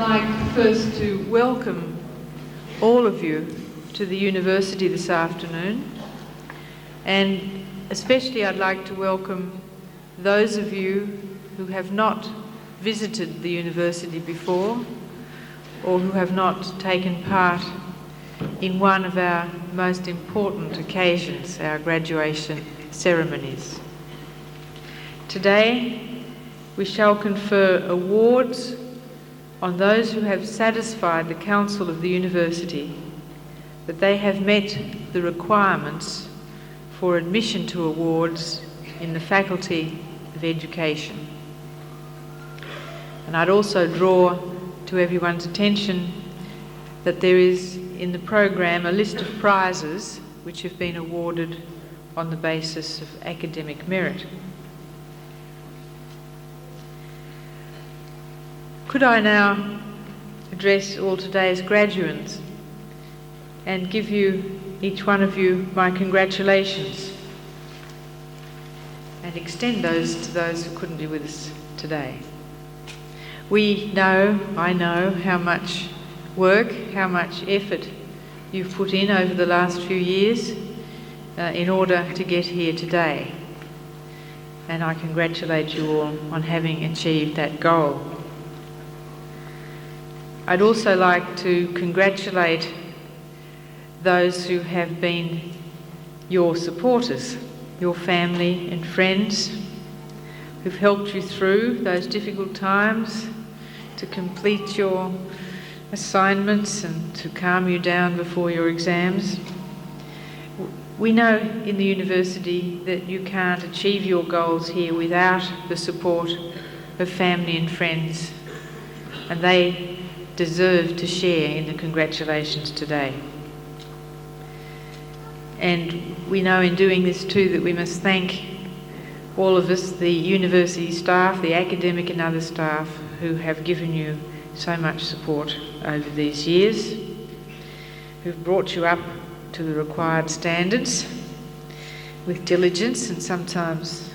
like first to welcome all of you to the university this afternoon, and especially I'd like to welcome those of you who have not visited the university before or who have not taken part in one of our most important occasions, our graduation ceremonies. Today we shall confer awards on those who have satisfied the Council of the University that they have met the requirements for admission to awards in the Faculty of Education. And I'd also draw to everyone's attention that there is in the program a list of prizes which have been awarded on the basis of academic merit. Could I now address all today's graduates and give you, each one of you, my congratulations and extend those to those who couldn't be with us today. I know how much work, how much effort you've put in over the last few years in order to get here today. And I congratulate you all on having achieved that goal. I'd also like to congratulate those who have been your supporters, your family and friends, who've helped you through those difficult times to complete your assignments and to calm you down before your exams. We know in the university that you can't achieve your goals here without the support of family and friends, and they deserve to share in the congratulations today. And we know in doing this too that we must thank all of us, the university staff, the academic and other staff who have given you so much support over these years, who've brought you up to the required standards with diligence and sometimes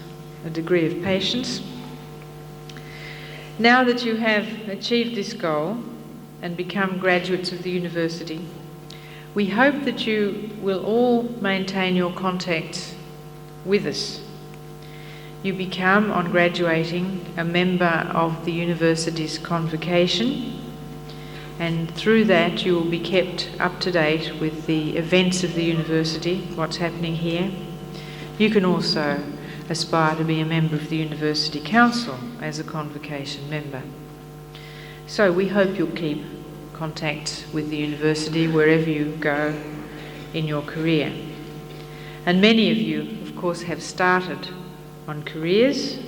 a degree of patience. Now that you have achieved this goal and become graduates of the university, we hope that you will all maintain your contact with us. You become, on graduating, a member of the university's convocation, and through that you will be kept up to date with the events of the university, what's happening here. You can also aspire to be a member of the University Council as a convocation member. So we hope you'll keep contact with the university wherever you go in your career. And many of you, of course, have started on careers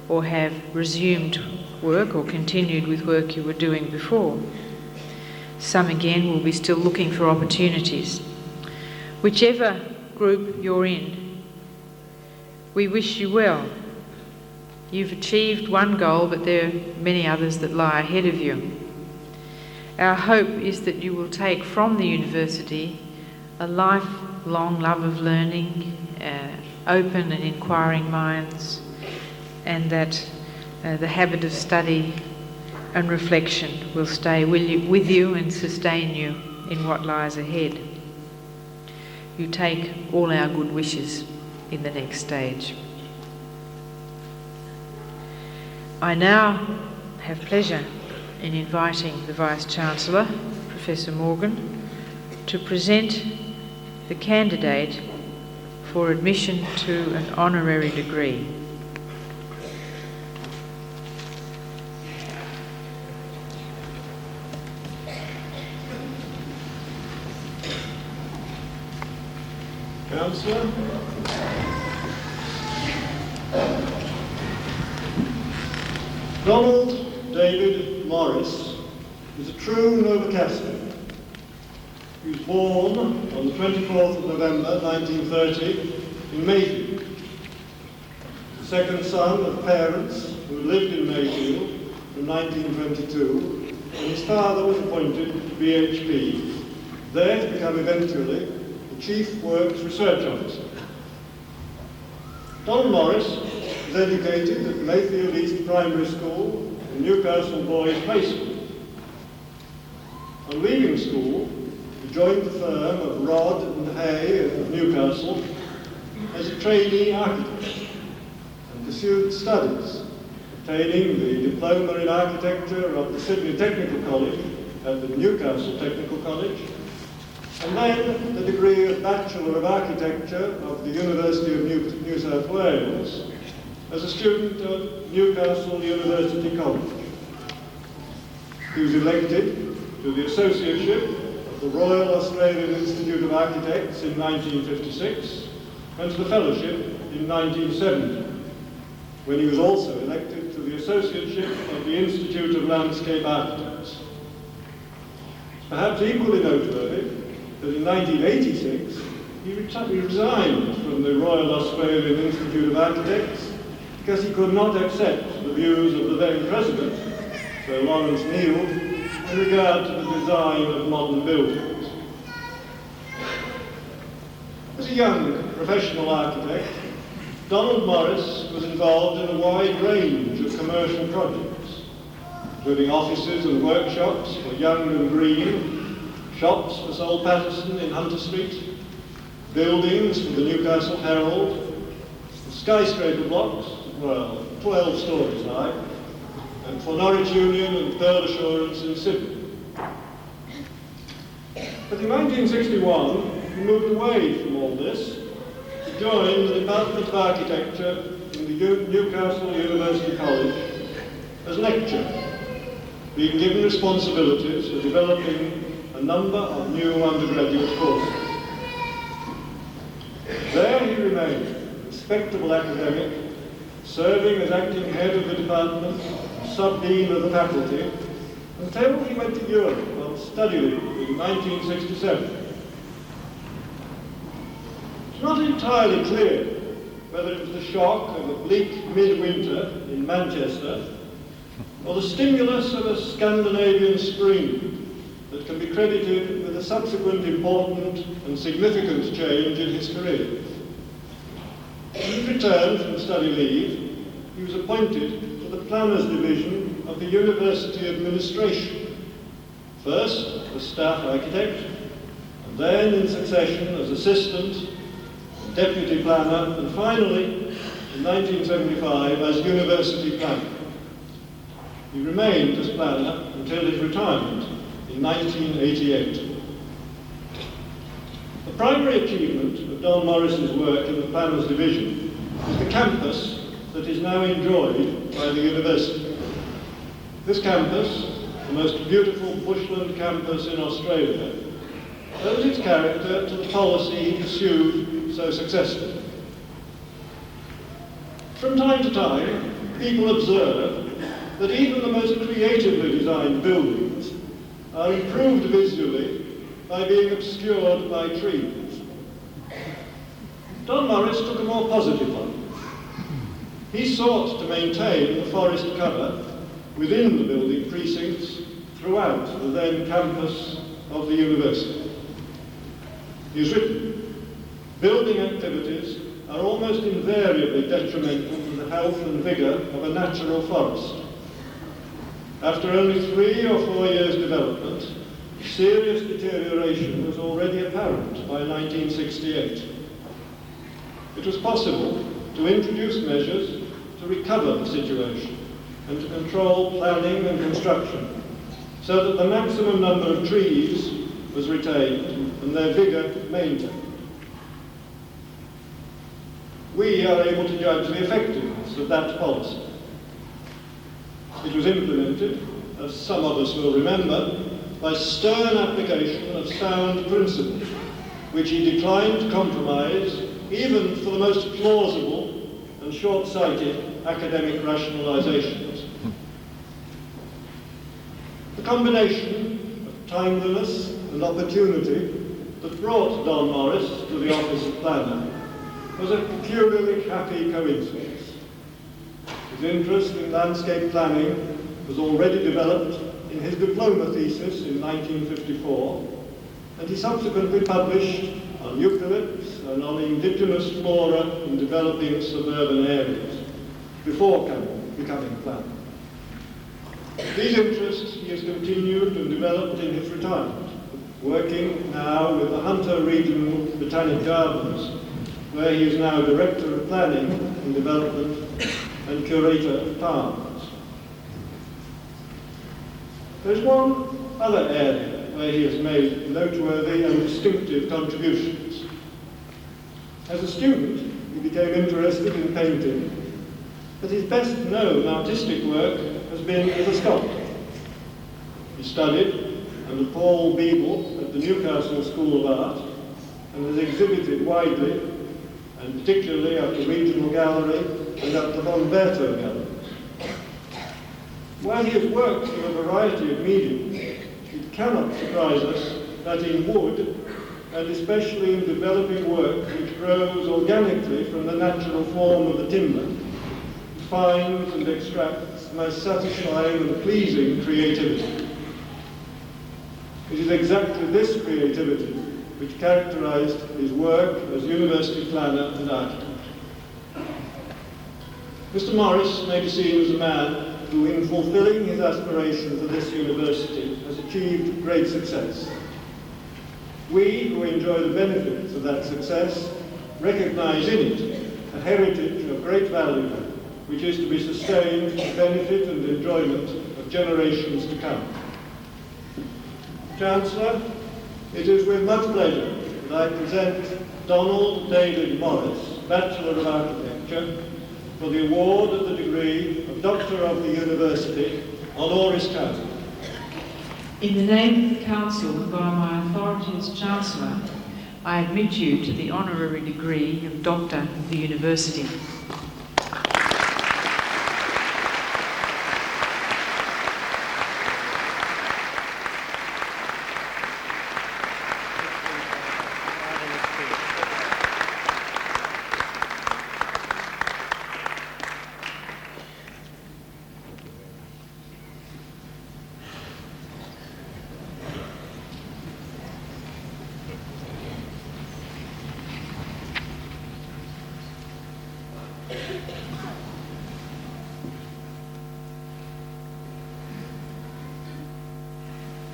or have resumed work or continued with work you were doing before. Some again will be still looking for opportunities. Whichever group you're in, we wish you well. You've achieved one goal, but there are many others that lie ahead of you. Our hope is that you will take from the university a lifelong love of learning, open and inquiring minds, and that the habit of study and reflection will stay with you and sustain you in what lies ahead. You take all our good wishes in the next stage. I now have pleasure in inviting the Vice-Chancellor, Professor Morgan, to present the candidate for admission to an honorary degree. Councillor. Donald David Morris is a true Newcastle. He was born on the 24th of November 1930 in Mayfield. The second son of parents who lived in Mayfield from 1922, and his father was appointed BHP, there to become eventually the Chief Works Research Officer. Donald Morris was educated at Mayfield East Primary School and Newcastle Boys High School, On leaving school, he joined the firm of Rod and Hay of Newcastle as a trainee architect and pursued studies, obtaining the Diploma in Architecture of the Sydney Technical College and the Newcastle Technical College, and then the degree of Bachelor of Architecture of the University of New South Wales as a student at Newcastle University College. He was elected to the Associateship of the Royal Australian Institute of Architects in 1956 and to the Fellowship in 1970, when he was also elected to the Associateship of the Institute of Landscape Architects. Perhaps equally noteworthy that in 1986 he resigned from the Royal Australian Institute of Architects because he could not accept the views of the then President, Sir Lawrence Neal, in regard to the design of modern buildings. As a young professional architect, Donald Morris was involved in a wide range of commercial projects, including offices and workshops for Young and Green, shops for Sol Patterson in Hunter Street, buildings for the Newcastle Herald, skyscraper blocks, well, 12 stories high, and for Norwich Union and Pearl Assurance in Sydney. But in 1961, he moved away from all this to join the Department of Architecture in the Newcastle University College as lecturer, being given responsibilities for developing a number of new undergraduate courses. There he remained, a respectable academic, serving as acting head of the department, sub-dean of the faculty, until he went to Europe on study leave in 1967. It's not entirely clear whether it was the shock of a bleak midwinter in Manchester or the stimulus of a Scandinavian spring that can be credited with a subsequent important and significant change in his career. On his return from study leave, he was appointed to the Planners Division of the University Administration, first as staff architect, and then in succession as assistant, deputy planner, and finally, in 1975, as university planner. He remained as planner until his retirement in 1988. The primary achievement of Don Morris's work in the Planners Division is the campus that is now enjoyed by the university. This campus, the most beautiful bushland campus in Australia, owes its character to the policy he pursued so successfully. From time to time, people observe that even the most creatively designed buildings are improved visually by being obscured by trees. Don Morris took a more positive one. He sought to maintain the forest cover within the building precincts throughout the then campus of the university. He has written, "Building activities are almost invariably detrimental to the health and vigour of a natural forest. After only 3 or 4 years' development, serious deterioration was already apparent by 1968. It was possible to introduce measures to recover the situation and to control planning and construction so that the maximum number of trees was retained and their vigour maintained. We are able to judge the effectiveness of that policy. It was implemented, as some of us will remember, by stern application of sound principles, which he declined to compromise even for the most plausible and short-sighted academic rationalizations. The combination of timeliness and opportunity that brought Don Morris to the office of planner was a peculiarly happy coincidence. His interest in landscape planning was already developed in his diploma thesis in 1954, and he subsequently published on eucalypts and on indigenous flora in developing suburban areas before becoming planner. These interests he has continued and developed in his retirement, working now with the Hunter Regional Botanic Gardens, where he is now Director of Planning and Development and Curator of Palms. There's one other area where he has made noteworthy and distinctive contributions. As a student, he became interested in painting, but his best known artistic work has been as a sculptor. He studied under Paul Beeble at the Newcastle School of Art and has exhibited widely, and particularly at the Regional Gallery and at the Bomberto Galleries. While he has worked in a variety of mediums, it cannot surprise us that in wood, and especially in developing work which grows organically from the natural form of the timber, he finds and extracts most satisfying and pleasing creativity. It is exactly this creativity which characterized his work as university planner and architect. Mr. Morris may be seen as a man who, in fulfilling his aspiration for this university, has achieved great success. We, who enjoy the benefits of that success, recognise in it a heritage of great value, which is to be sustained for the benefit and enjoyment of generations to come. Chancellor, it is with much pleasure that I present Donald David Morris, Bachelor of Architecture, for the award of the degree of Doctor of the University, honoris causa. In the name of the Council and by my authority as Chancellor, I admit you to the honorary degree of Doctor of the University.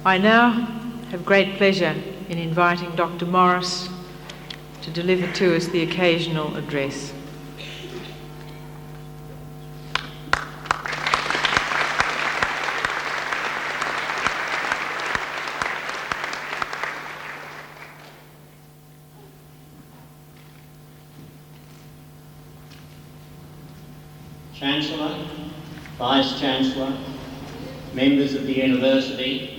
I now have great pleasure in inviting Dr. Morris to deliver to us the occasional address. Chancellor, Vice-Chancellor, members of the University,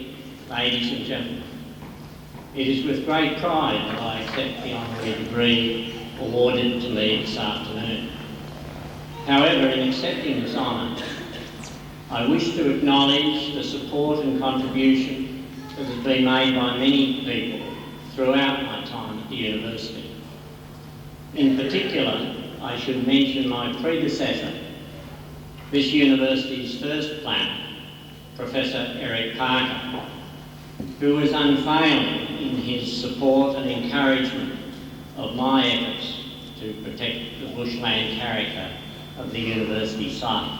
ladies and gentlemen, it is with great pride that I accept the honorary degree awarded to me this afternoon. However, in accepting this honour, I wish to acknowledge the support and contribution that has been made by many people throughout my time at the University. In particular, I should mention my predecessor, this University's first planner, Professor Eric Parker, who was unfailing in his support and encouragement of my efforts to protect the bushland character of the university site.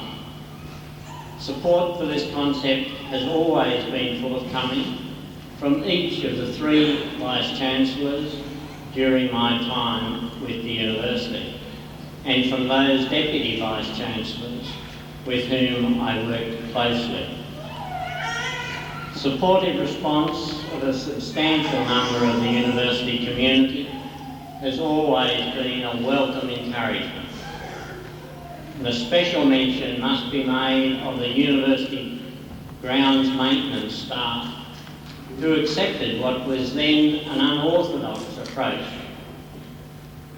Support for this concept has always been forthcoming from each of the three Vice-Chancellors during my time with the university, and from those Deputy Vice-Chancellors with whom I worked closely. Supportive response of a substantial number of the university community has always been a welcome encouragement. And a special mention must be made of the university grounds maintenance staff who accepted what was then an unorthodox approach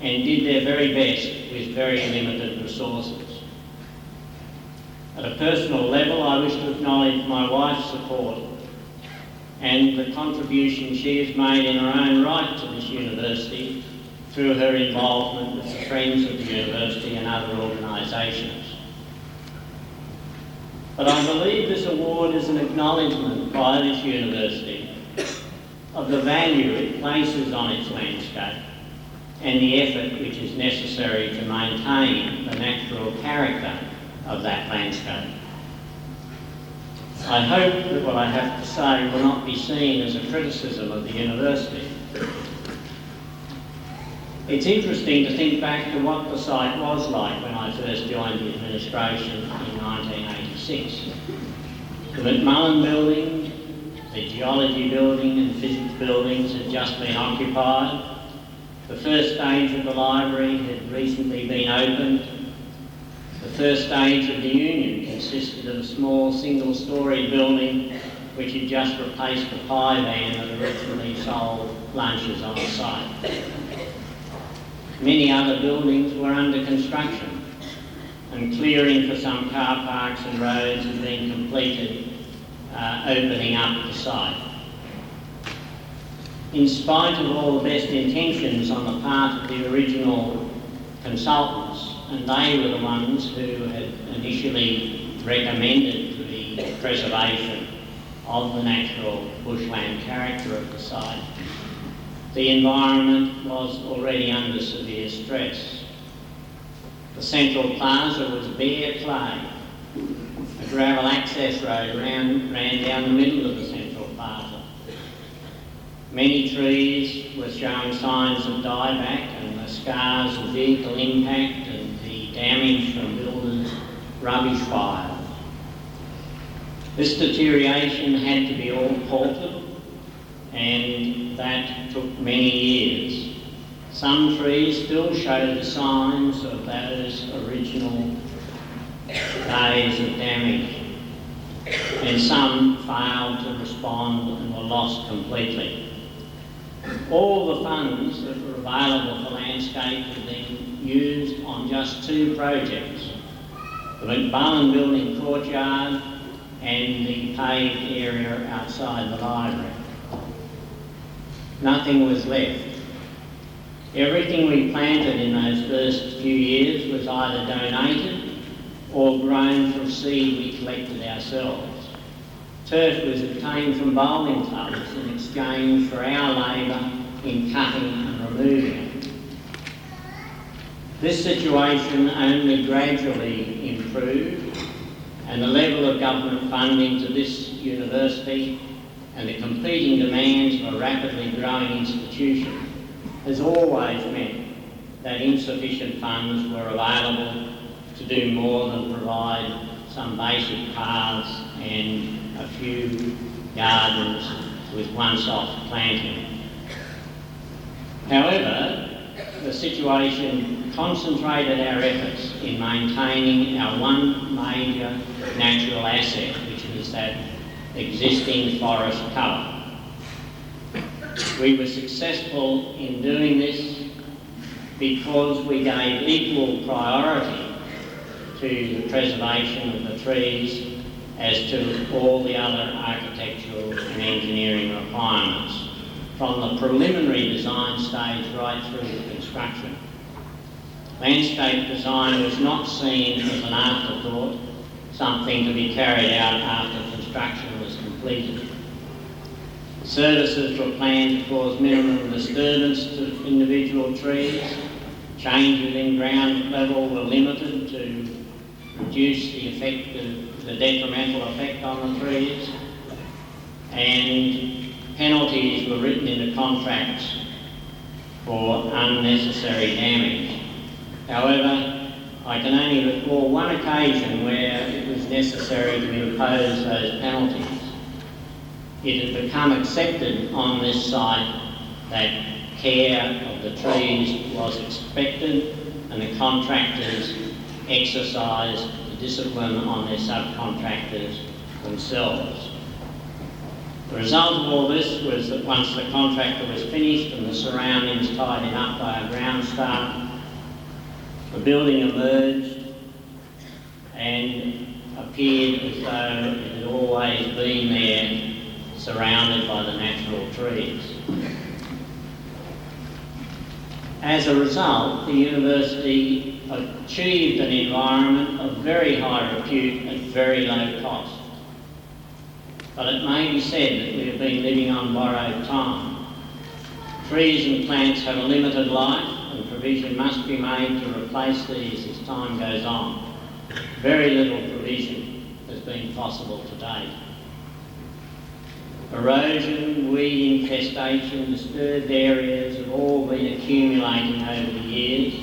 and did their very best with very limited resources. At a personal level, I wish to acknowledge my wife's support and the contribution she has made in her own right to this university through her involvement with the Friends of the University and other organisations. But I believe this award is an acknowledgement by this university of the value it places on its landscape and the effort which is necessary to maintain the natural character of that landscape. I hope that what I have to say will not be seen as a criticism of the university. It's interesting to think back to what the site was like when I first joined the administration in 1986. The McMullen building, the geology building and physics buildings had just been occupied. The first stage of the library had recently been opened. The first stage of the Union consisted of a small single-storey building which had just replaced the pie van that originally sold lunches on the site. Many other buildings were under construction, and clearing for some car parks and roads had been completed, opening up the site. In spite of all the best intentions on the part of the original consultants, and they were the ones who had initially recommended the preservation of the natural bushland character of the site, the environment was already under severe stress. The central plaza was bare clay. A gravel access road ran down the middle of the central plaza. Many trees were showing signs of dieback, and the scars of vehicle impact and the damage from builders' rubbish piles. This deterioration had to be all halted, and that took many years. Some trees still show the signs of those original days of damage, and some failed to respond and were lost completely. All the funds that were available for landscape had been used on just two projects: the McMullen building courtyard and the paved area outside the library. Nothing was left. Everything we planted in those first few years was either donated or grown from seed we collected ourselves. Turf was obtained from bowling clubs in exchange for our labour in cutting and removing it. This situation only gradually improved, and the level of government funding to this university and the competing demands of a rapidly growing institution has always meant that insufficient funds were available to do more than provide some basic paths and a few gardens with one-off planting. However, the situation concentrated our efforts in maintaining our one major natural asset, which is that existing forest cover. We were successful in doing this because we gave equal priority to the preservation of the trees as to all the other architectural and engineering requirements, from the preliminary design stage right through to construction. Landscape design was not seen as an afterthought, something to be carried out after construction was completed. Services were planned to cause minimum disturbance to individual trees. Changes in ground level were limited to reduce the detrimental effect on the trees, and penalties were written into contracts for unnecessary damage. However, I can only recall one occasion where it was necessary to impose those penalties. It had become accepted on this site that care of the trees was expected, and the contractors exercised the discipline on their subcontractors themselves. The result of all this was that once the contractor was finished and the surroundings tidied up by a ground staff, the building emerged and appeared as though it had always been there, surrounded by the natural trees. As a result, the university achieved an environment of very high repute at very low cost. But it may be said that we have been living on borrowed time. Trees and plants have a limited life, and provision must be made to replace these as time goes on. Very little provision has been possible to date. Erosion, weed infestation, disturbed areas have all been accumulating over the years,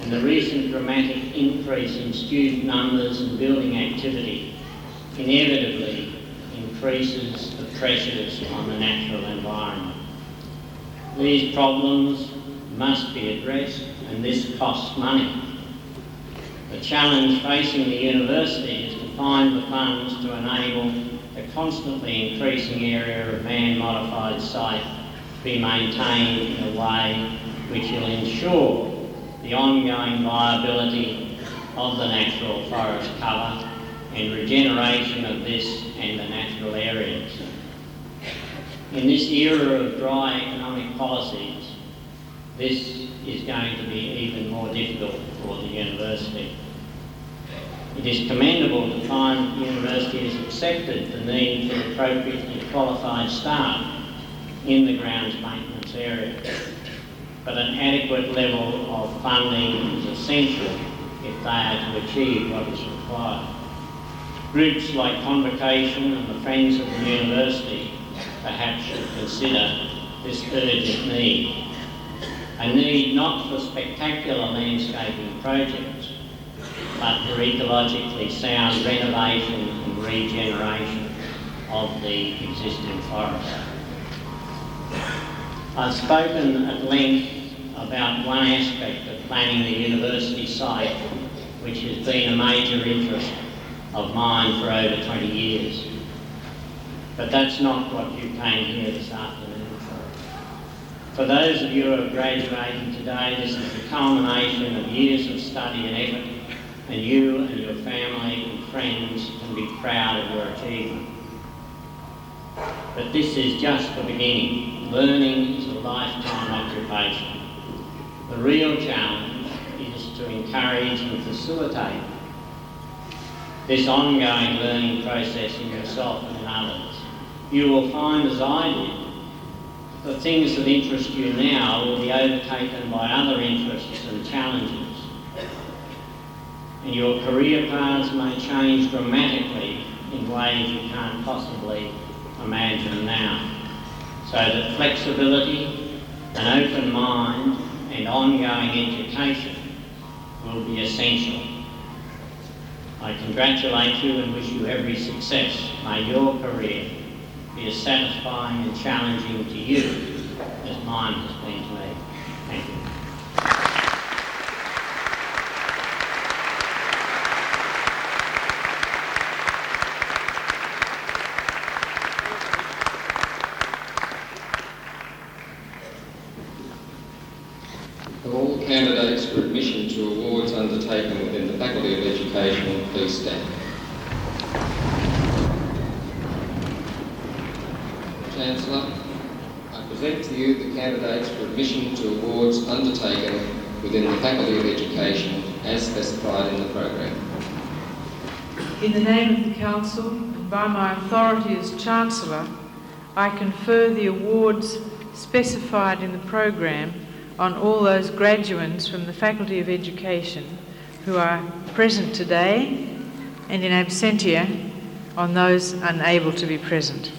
and the recent dramatic increase in student numbers and building activity inevitably increases the pressures on the natural environment. These problems must be addressed, and this costs money. The challenge facing the university is to find the funds to enable the constantly increasing area of man-modified site to be maintained in a way which will ensure the ongoing viability of the natural forest cover and regeneration of this and the natural areas. In this era of dry economic policies, this is going to be even more difficult for the university. It is commendable to find that the university has accepted the need for appropriately qualified staff in the grounds maintenance area, but an adequate level of funding is essential if they are to achieve what is required. Groups like Convocation and the Friends of the University perhaps should consider this urgent need. A need not for spectacular landscaping projects, but for ecologically sound renovation and regeneration of the existing forest. I've spoken at length about one aspect of planning the university site, which has been a major interest of mine for over 20 years. But that's not what you came here this afternoon for. For those of you who are graduating today, this is the culmination of years of study and effort, and you and your family and friends can be proud of your achievement. But this is just the beginning. Learning is a lifetime occupation. The real challenge is to encourage and facilitate this ongoing learning process in yourself and in others. You will find, as I did, the things that interest you now will be overtaken by other interests and challenges. And your career paths may change dramatically in ways you can't possibly imagine now. So that flexibility, an open mind and ongoing education will be essential. I congratulate you and wish you every success. May your career be as satisfying and challenging to you as mine has been to me. Thank you. All candidates for admission to awards undertaken within the Faculty of Education, please stand. Chancellor, I present to you the candidates for admission to awards undertaken within the Faculty of Education as specified in the programme. In the name of the Council and by my authority as Chancellor, I confer the awards specified in the programme on all those graduates from the Faculty of Education who are present today, and in absentia on those unable to be present.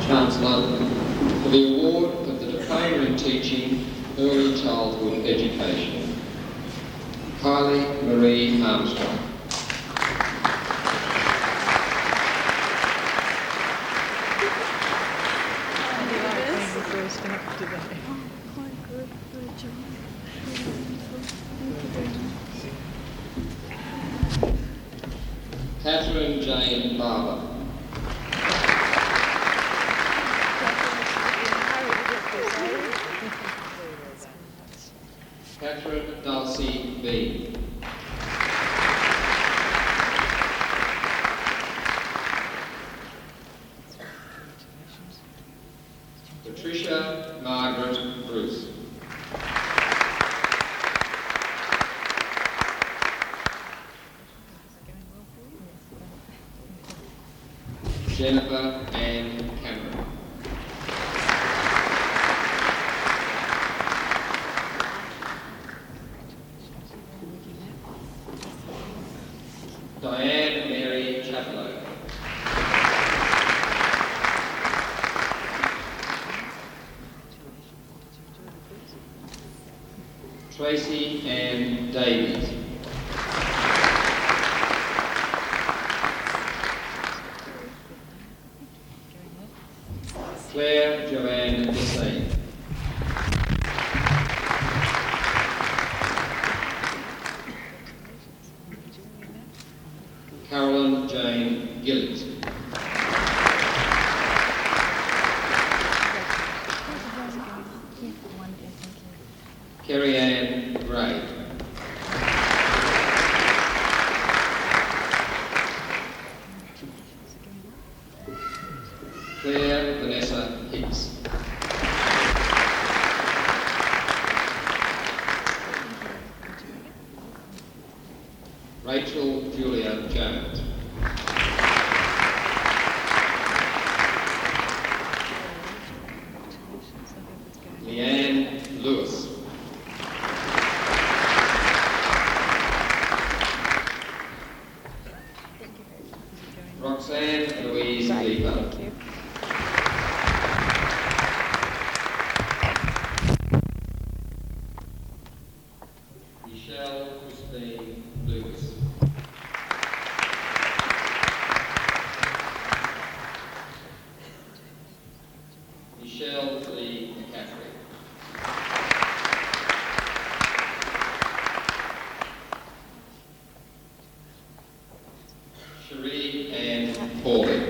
Chancellor, for the award of the Diploma in Teaching Early Childhood Education, Kylie Marie Armstrong. Catherine Jane Barber. Catherine Darcy B. Patricia Margaret Bruce. Jennifer Ann Cameron. Diane Mary Chaplow. Tracy Ann Davies. Claire Joanne Desai. Carolyn Jane Gillies. Kerry Ann Gray. Claire Vanessa Hicks. Rachel Julia Jones. Leanne Lewis. Roxanne Louise Leaper. Michelle Christine Lewis. Michelle Lee McCaffrey. Cherie Ann Pauling.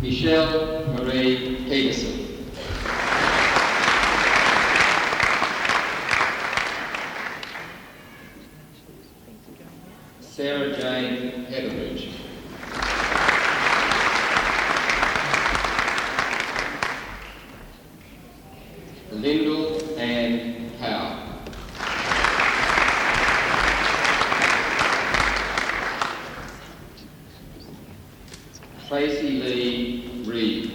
Michelle Marie Peterson. Sarah Jane Hetheridge. Lyndall Ann Powell. Tracy Lee Reed.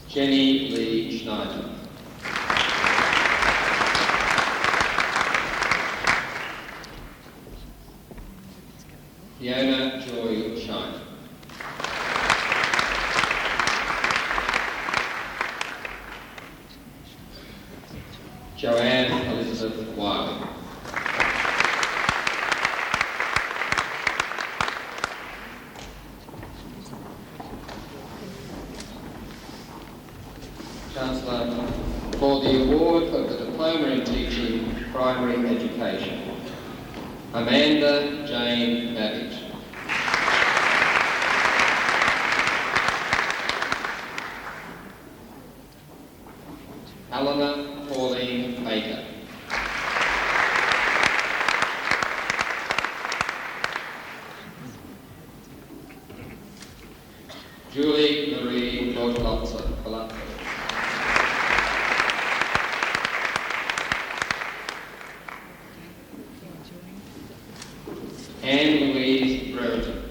Jenny Lee Schneider. Fiona Joy Shine. Joanne Elizabeth Wiley. Chancellor, for the award of the Diploma in Teaching Primary Education, Amanda Jane Babbage. Helena Pauline Baker. Julie Marie Bortolozzo. Anne Louise Brereton.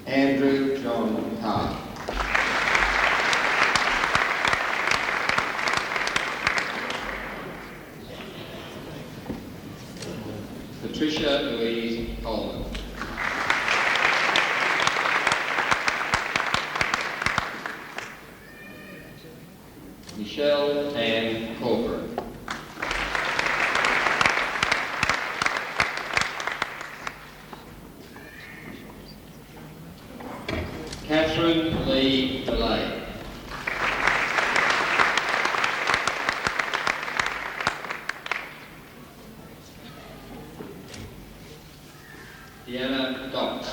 Andrew John Carr. Patricia Louise Coleman. Michelle Ann Corcoran. Catherine Lee DeLay. Deanna Dock.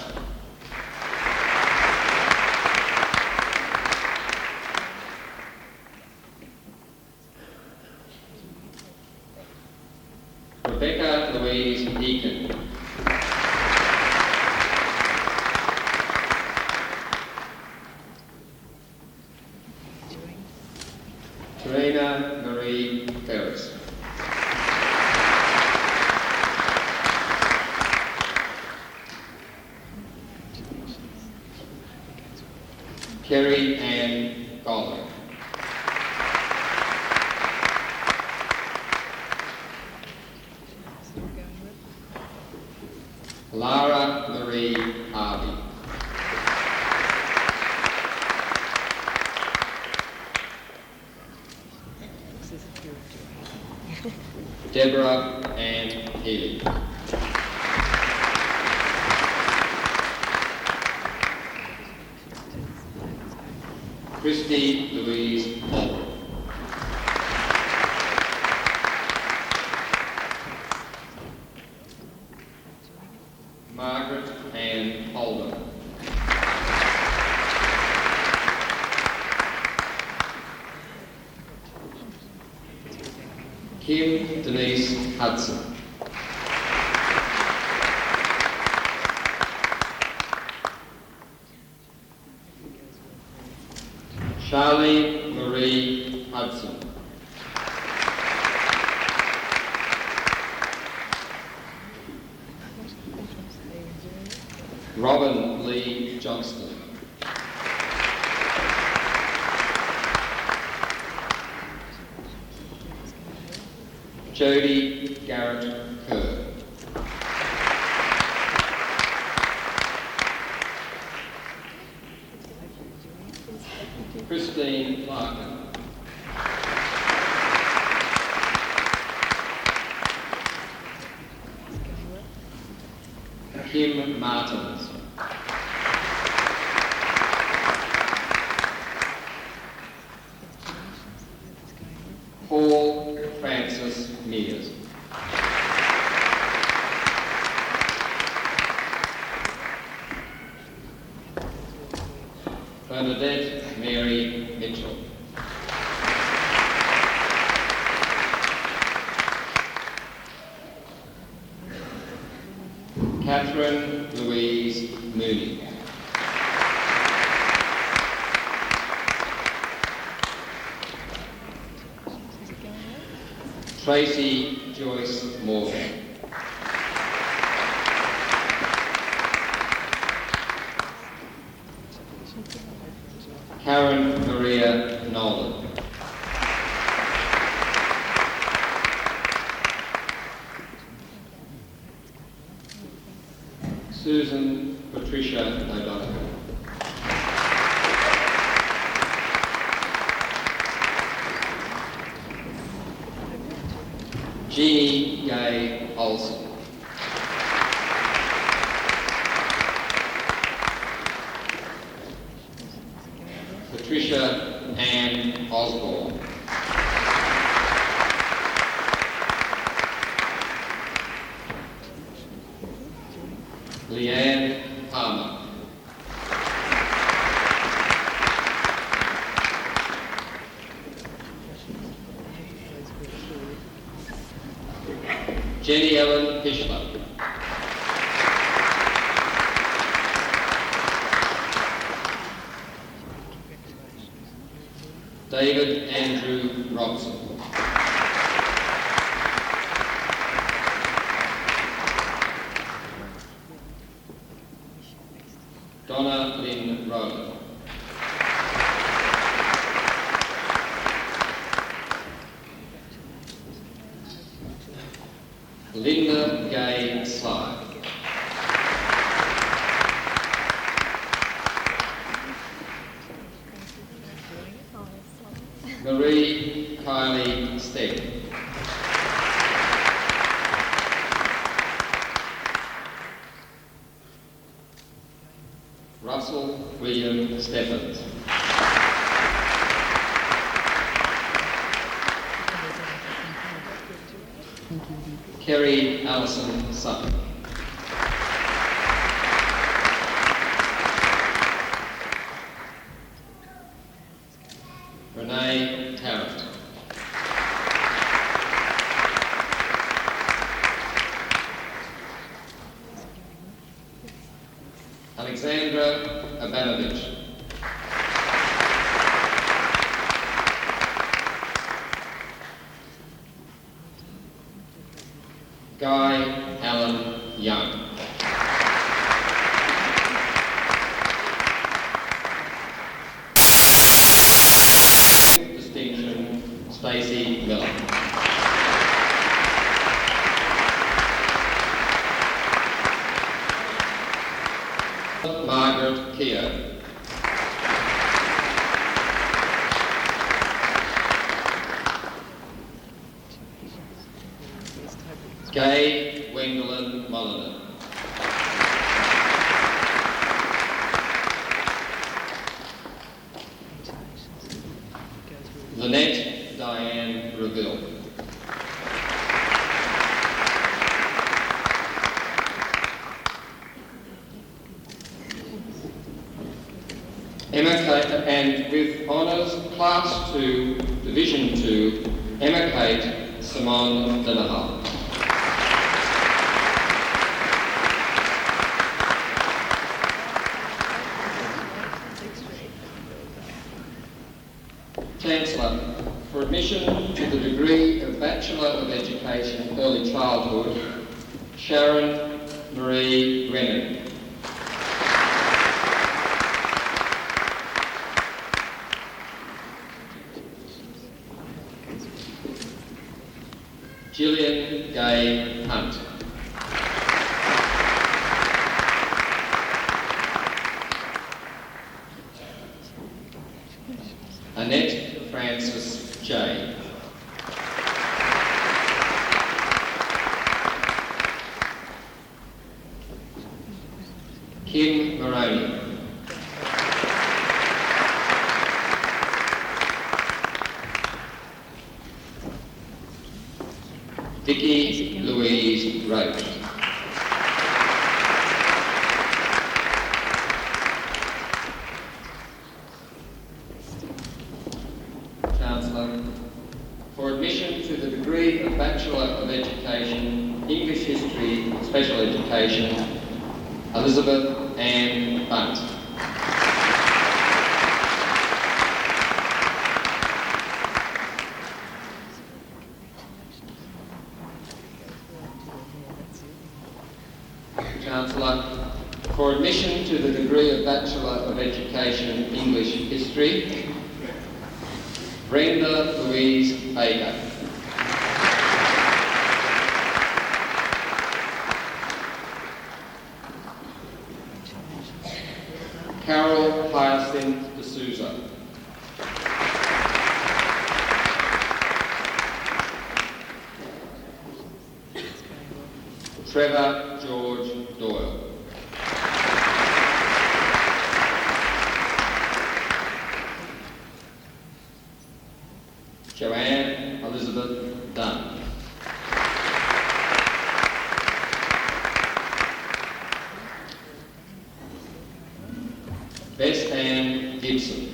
Kerry Ann Goller. Lara Marie Harvey. Deborah Ann Healy. Christy Louise Hall. Margaret Ann Holden. Kim Denise Hudson. Charlie Marie Hudson. Robin Lee Johnston. Jodie Garrett Kerr. Christine Larkin. Kim Martins. Paul Francis Mears. Bernadette Mary Mitchell. Catherine Louise Mooney. Tracy Joyce Morgan. Karen Maria Nolan. Susan Patricia O'Donoghue. Jeannie Gay Olsen. Patricia Ann Osborne. Leanne Palmer. Jenny Ellen Fischler. David Andrew Robson. Donna Lynn Rowan. Linda Gay Sly. Marie Kylie Stead. Russell William Stephens. Kerry Allison Sutton. Renee Tarrant. Alexandra Abanovich. Guy Allen Young. Margaret Keogh. Gay Gwendolyn Molyneux. Lynette Diane Reville. Emma Kate, and with honours, Class 2, Division 2, Emma Kate Simone Denahal. Chancellor, for admission to the degree of Bachelor of Education Early Childhood, Sharon Marie Brennan. Gillian Gay Hunt. Annette Francis J. Kim Moroney. Vicky Louise Roach. Chancellor, for admission to the degree of Bachelor of Education, English History, Special Education, Elizabeth Ann Bunt. Chancellor, for admission to the degree of Bachelor of Education, English History, Brenda Louise Baker. Carol Hyacinth D'Souza. Trevor George Doyle. Joanne Elizabeth Dunn. Bess Ann Gibson.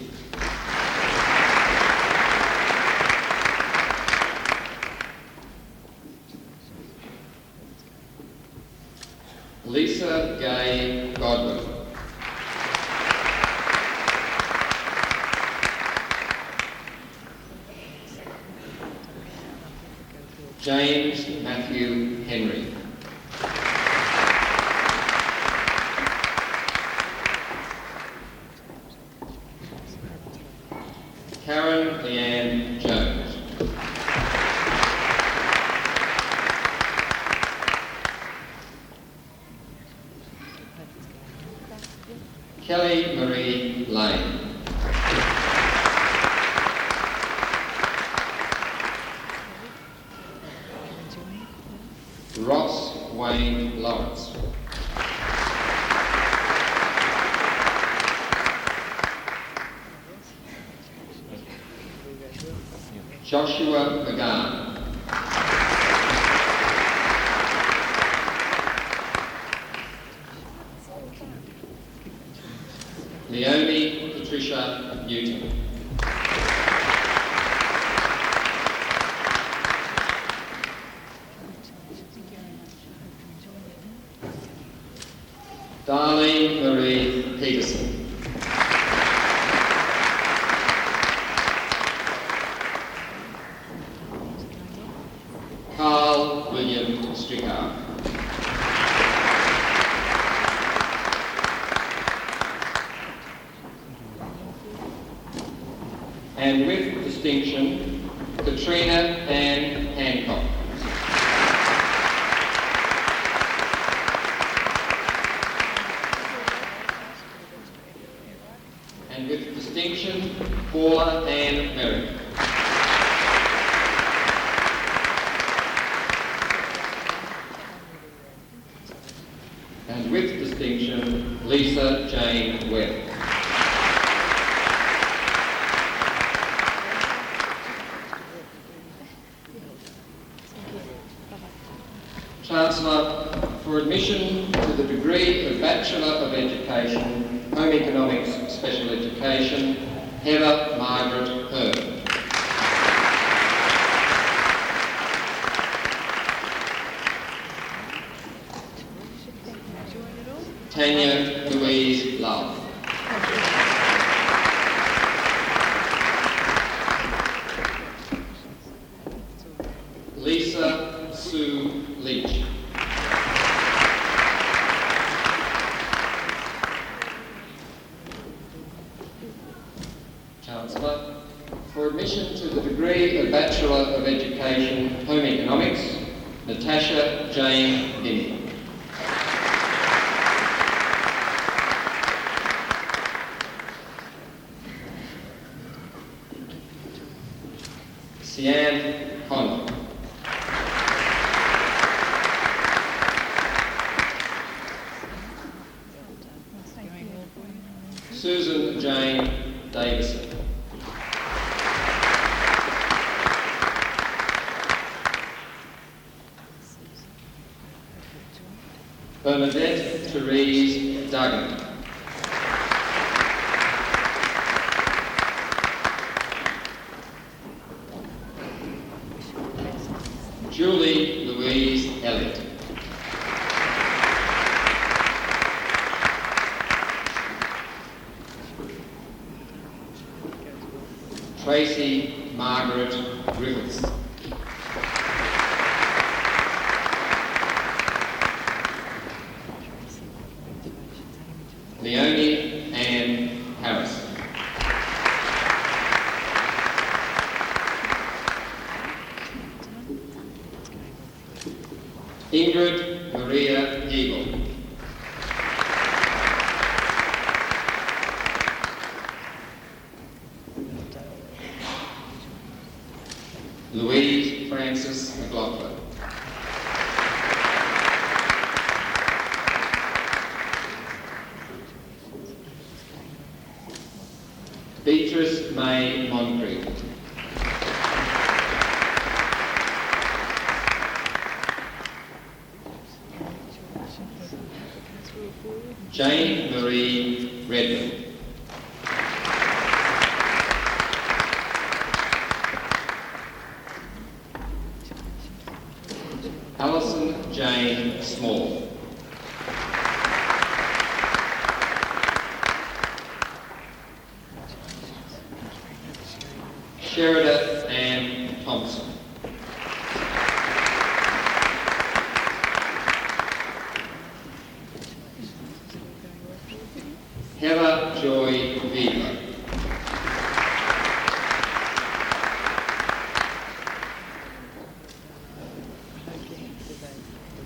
Lisa Gay Godwin. James Matthew Henry. Karen Leanne Jones. Kelly Marie Lane. Ross Wayne Lawrence. Joshua McGann. Leonie Patricia Newton. Darlene Marie Peterson. Carl William Strickard. And with distinction, Katrina Ann Hancock. And with distinction, Paula Ann Merrick. And with distinction, Lisa Jane Webb. Chancellor, for admission to the degree of Bachelor of Education, Home Economics, Special Education, Heather Margaret Hearn. Tanya Louise Love. Lisa Sue Leach. Chancellor, for admission to the degree of Bachelor of Education, Home Economics, Natasha Jane Binnie. Sian Connor. Susan Jane Davison. Bernadette Therese Duggan. Julie Louise Elliott. Tracy Margaret Griffiths. Leonie Ann Harris. Ingrid Maria Eagle. Louise Frances McLaughlin. Beatrice May Moncrief. Jane Marie Redmond. Alison Jane Small. Sherida Ann Thompson. Heather Joy Viva.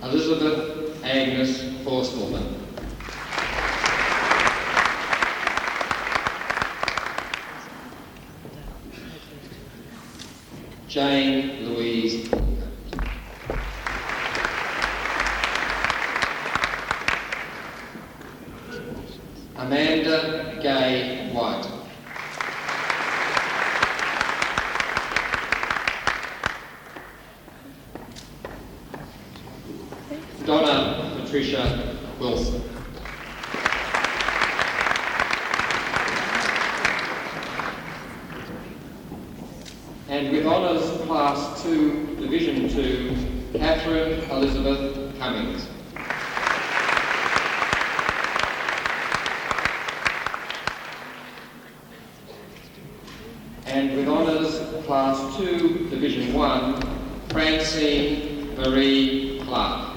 Elizabeth Agnes Forstelman. Jane Louise Walker. Amanda Gay White. Donna Patricia Wilson. And with honours Class 2, Division 2, Catherine Elizabeth Cummings. And with honours Class 2, Division 1, Francine Marie Clark.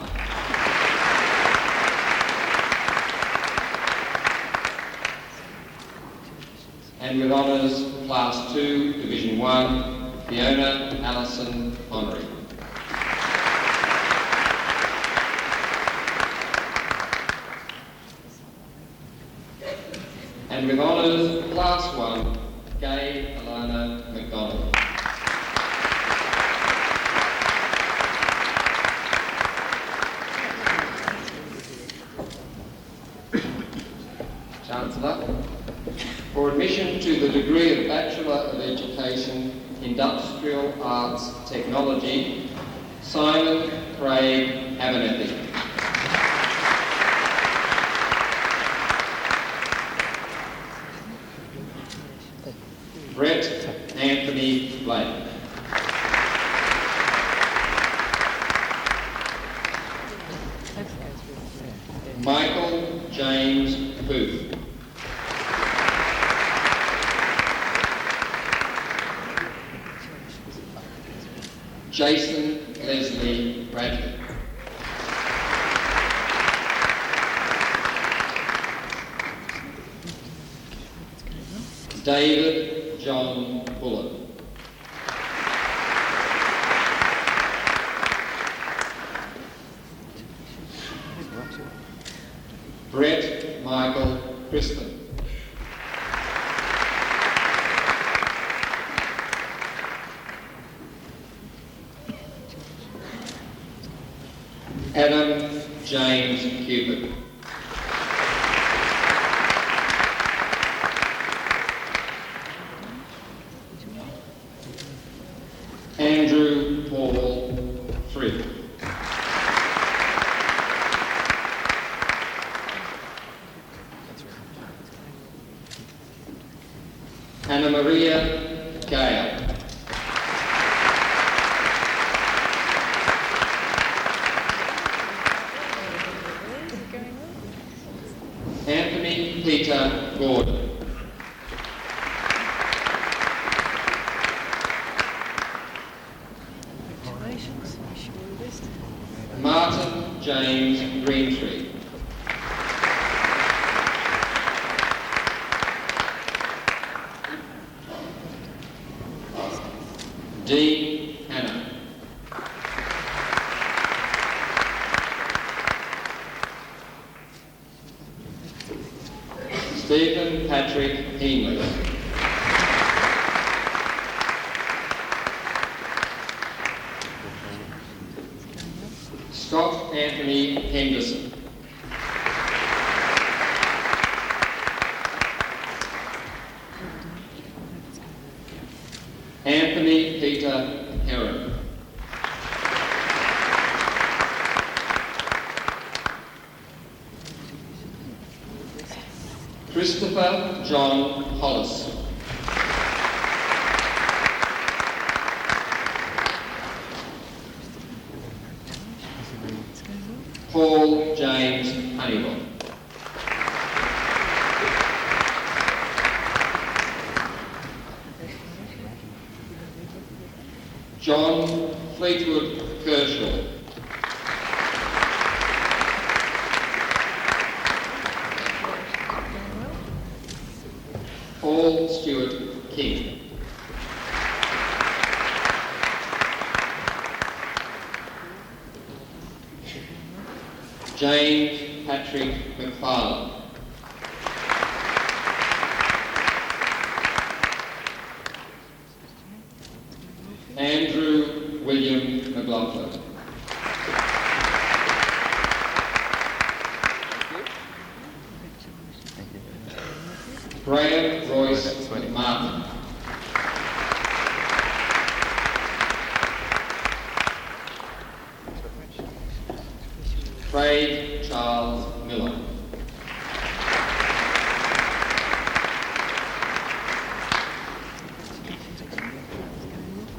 And with honours Class 2, Division 1, Fiona Allison Honorary. And with honours, Class 1, Gay Alana McDonald. Chancellor, for admission to the degree of Bachelor of Education, Industrial Arts Technology, Simon Craig Abernethy. Brett Anthony Blake. Michael James Booth. Jason Leslie Bradley. David John Bullock. Brett Michael Crispin. Adam James Cupid. Andrew Paul Fried. Anna Maria Gale. Anthony Peter Gordon. Martin James Greentree. Dean Hannah. Stephen Patrick Heenley. Scott Anthony Henderson. Anthony Peter Heron. Christopher John Hollis. Paul James Honeywell. John Fleetwood Kershaw. Paul Stewart King. James Patrick McFarlane. Andrew William McLaughlin. Graham Royce McMartin. Craig Charles Miller.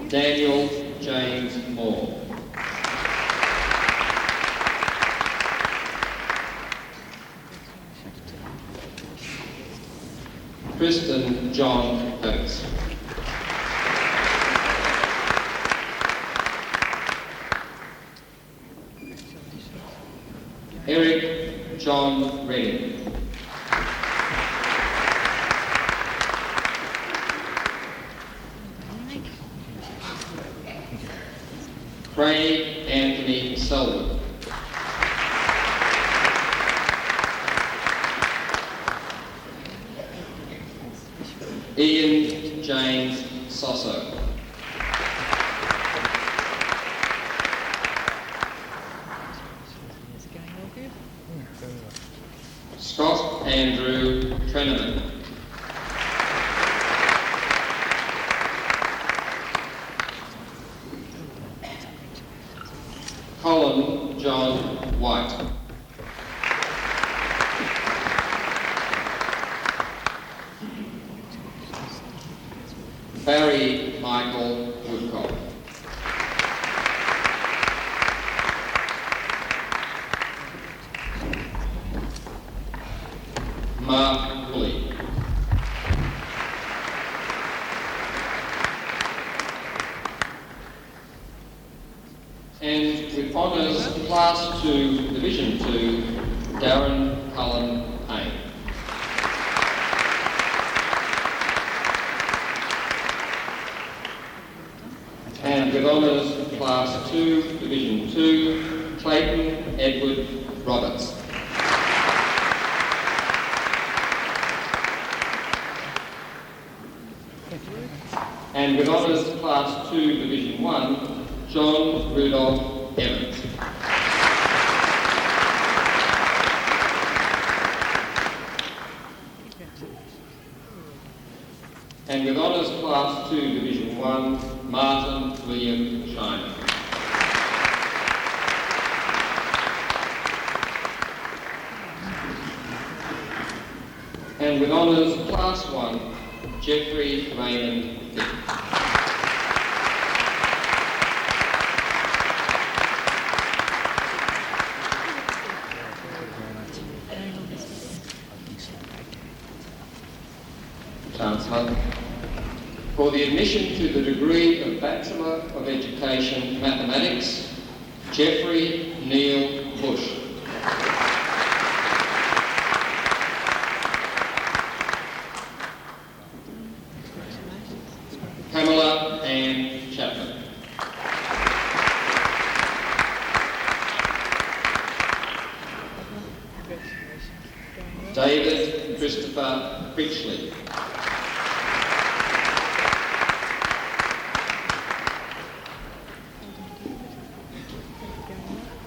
Daniel James Moore. Kristen John Oates. Eric John Redding. Craig Anthony Selwood. Ian James Sosso. Scott Andrew Treneman. Colin John White. Barry Michael Woodcock. Mark Woolley. And with honours, Class 2, Division 2, Darren Cullen Payne. And with honours, Class 2, Division 2, Clayton Edward Roberts. And with honours, Class 2, Division 1, John Rudolph Evans. And with honours, Class 2, Division 1, Martin William Shiner. And with honours, Class 1, Jeffrey Raymond Pitt. Chancellor, for the admission to the degree of Bachelor of Education Mathematics, Jeffrey Neil Bush. Pamela Ann Chapman. David Christopher Critchley.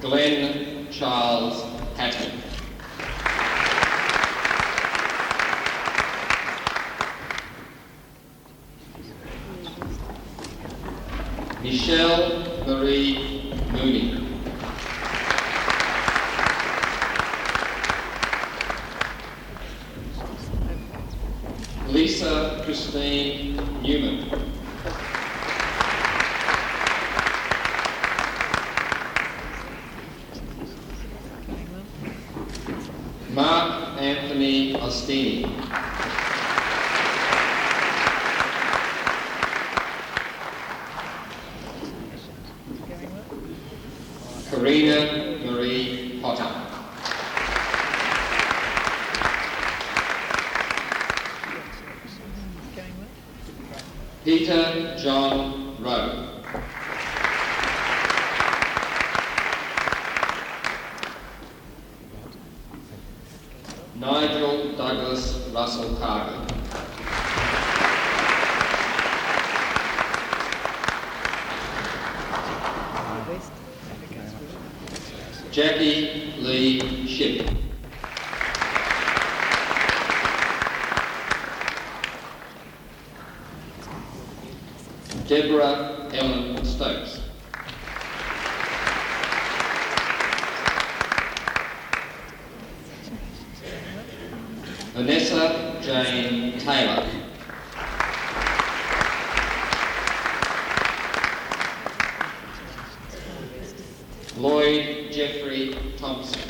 Glenn Charles Hatton. Michelle Marie Mooney. Lisa Christine Newman. Mark Anthony Ostini. Karina Marie Potter. Peter John Rowe. Nigel Douglas Russell Carter. Jackie Lee Shipp. Deborah Ellen Stokes. Vanessa Jane Taylor. Lloyd Jeffrey Thompson.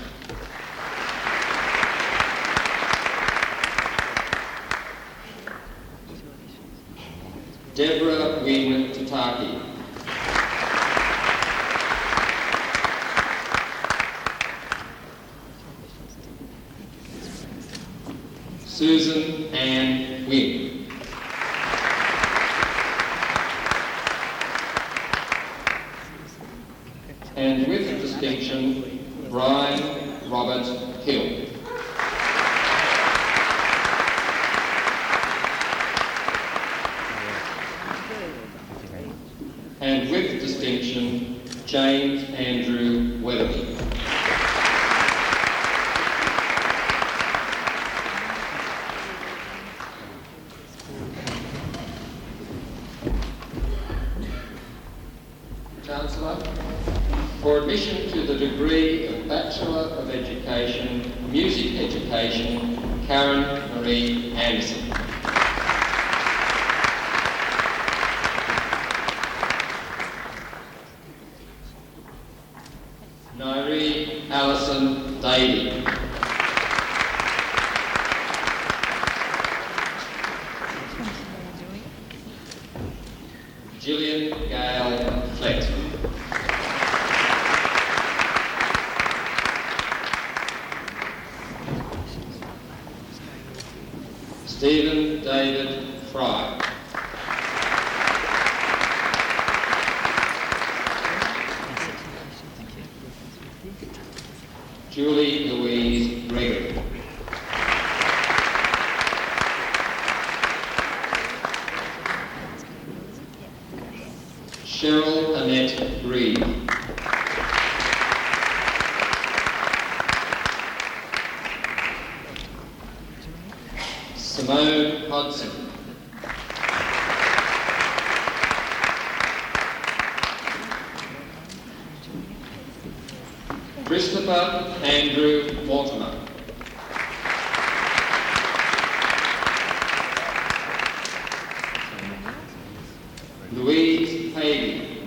Deborah Wynne Tataki. Susan Ann Wynne. And with distinction, Brian Robert Hill. James Andrew Weatherby. Chancellor, for admission to the degree of Bachelor of Education, Music Education, Karen Marie Anderson. Nairi Alison Davey. Gillian Gale Flett. Stephen David Fry. Julie Louise Gregory. Cheryl Annette Reed. Simone Hudson. Christopher Andrew Mortimer. Louise Havey.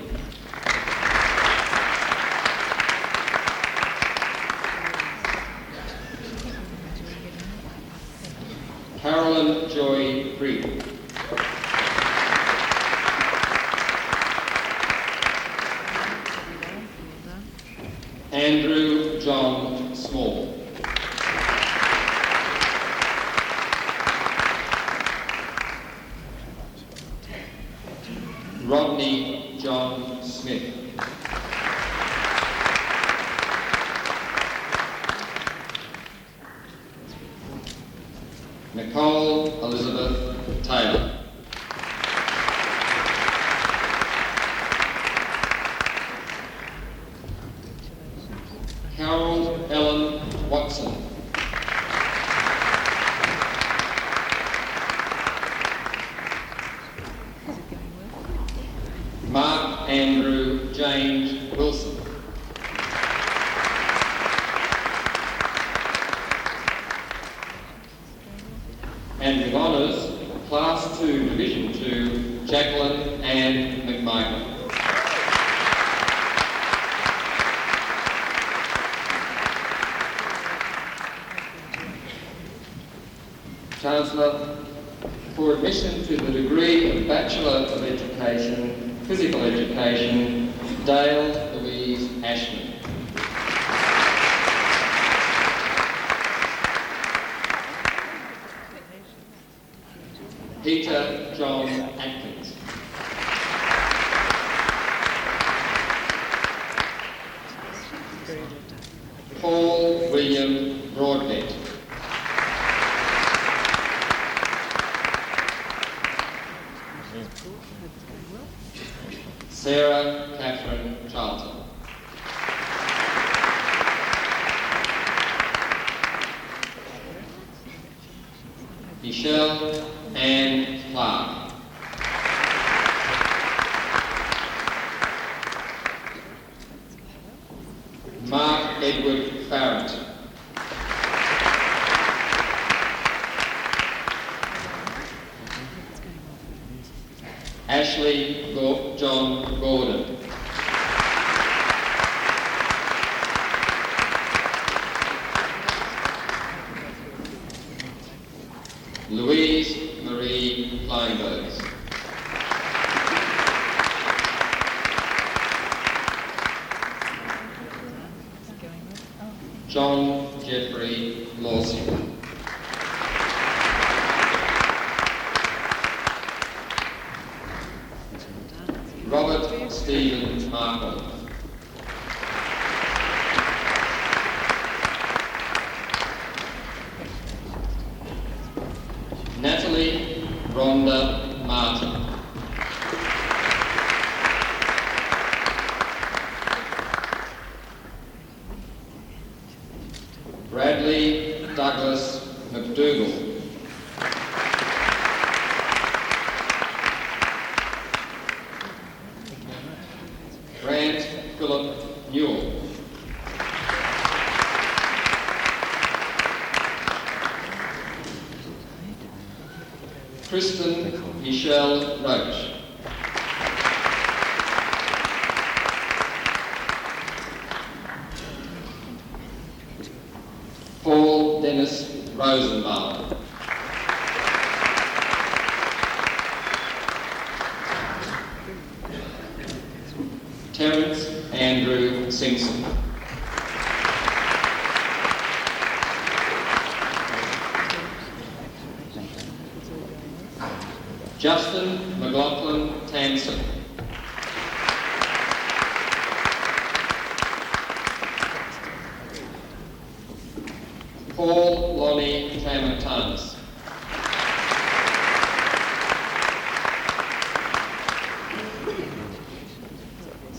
Carolyn Joy Freed. Andrew John Small. Rodney John Smith. Nicole Elizabeth Taylor. Carol Ellen Watson. Mark Andrew James Wilson. And with honours, Class 2, Division 2, Jacqueline Ann McMichael. Chancellor, for admission to the degree of Bachelor of Education, Physical Education, Dale Louise Ashman. Peter John Atkins. Paul William Broadbent. Sarah Catherine Charlton. Michelle Ann Clark. Mark Edward Farrett. Ashley John Gordon. Louise Marie Kleinbergs. John Jeffrey Lawson. Robert Stephen Markle. Natalie Rhonda Martin. McDougall. Grant Philip Newell. Kristen Michelle Roach. Paul Dennis Rosenbaum. Terence Andrew Simpson. Justin McLaughlin Tanson. Paul Lonnie Tamatanis.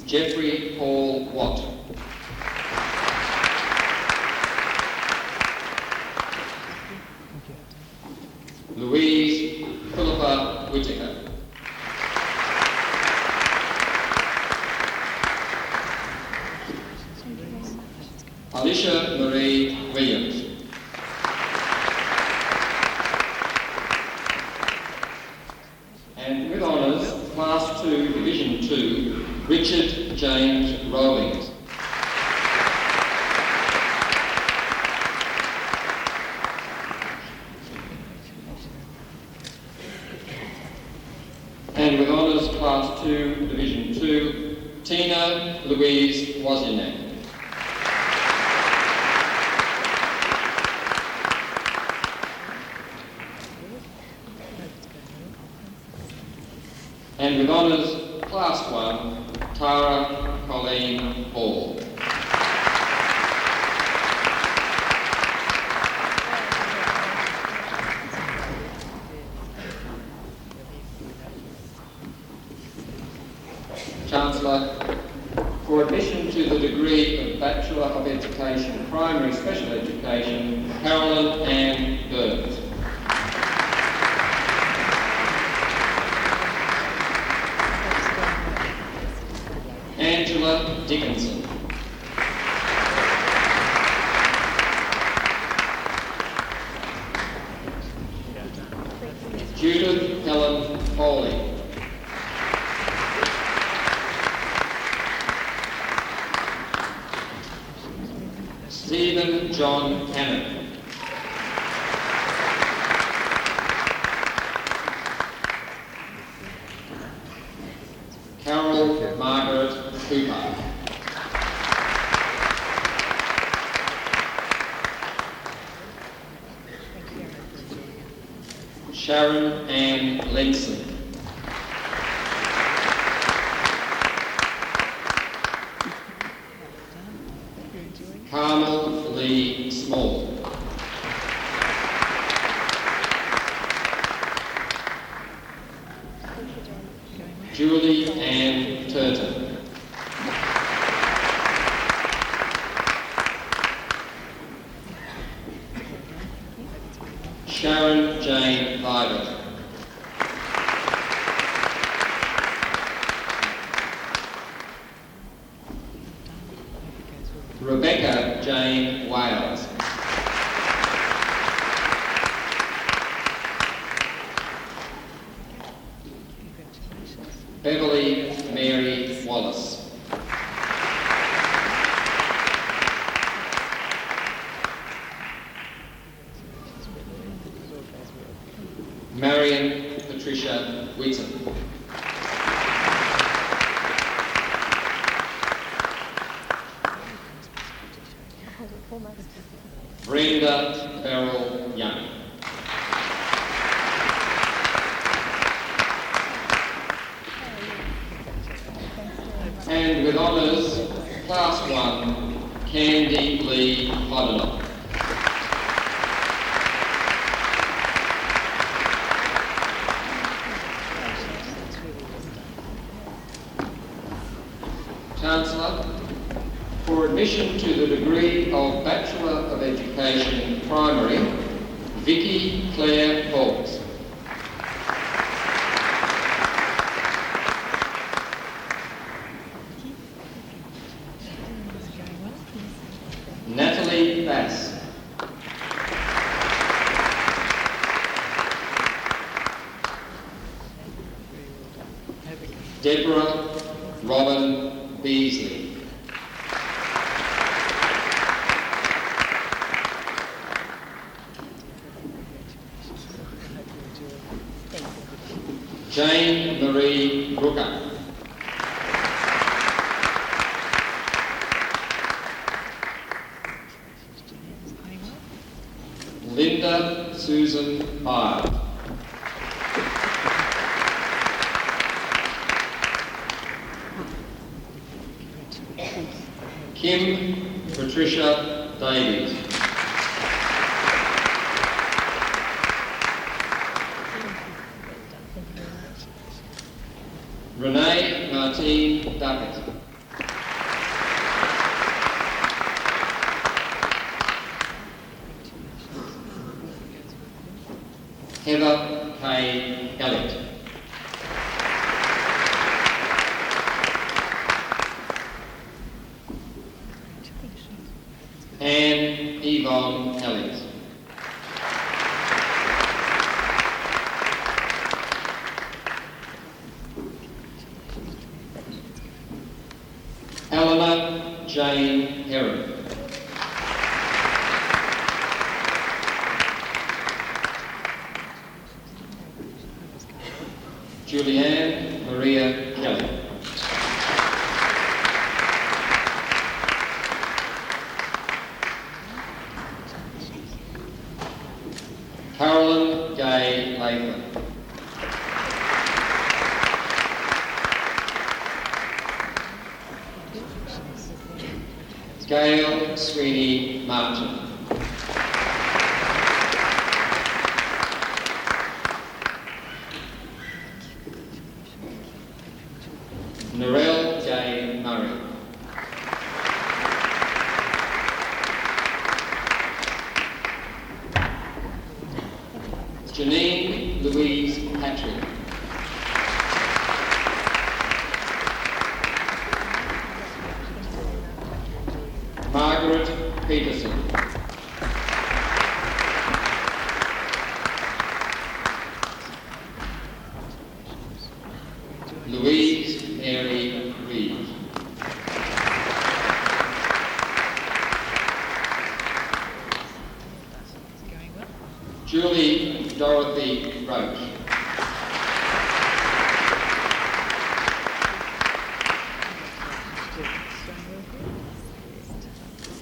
Jeffrey Paul Watt. Louise Philippa Whittaker. Alicia Marie Williams. And with honours, Class 2, Division 2, Richard James Rowlings. And with honours, Class 2, Division 2, Tina Louise Wozniak. And with honours, Class 1, Tara Colleen Hall. Chancellor, for admission to the degree of Bachelor of Education, Primary Special Education, Carolyn Ann Burns. Angela Dickinson. Judith Helen Foley. Stephen John Cannon. Carol Margaret Cooper. Sharon Ann Lenson. Carmel Lee Small. Julie Ann Turton. Sharon Jane Vibert. Rebecca Jane Wales. Beverly Mary Wallace. Marion Patricia Wheaton. Brenda Beryl Young. And with honours, Class 1, Candy Lee Hodenock. Chancellor, for admission to the degree of Bachelor of Education Primary, Vicky Claire Hawkes. Natalie Bass. Deborah Robin Beasley. Jane Marie Brooker. Linda Susan Meyer. Kim Patricia Davies. Renee Martine Duckett. Heather Kay Elliott. Anne Yvonne Elliott. Eleanor Jane Heron. Julianne Maria Kelly. Carolyn Gay Latham. Gail Sweeney Martin. Narelle J. Murray. Janine Louise Patrick. Margaret Peterson. Louise Mary Reed. Julie Dorothy Roach.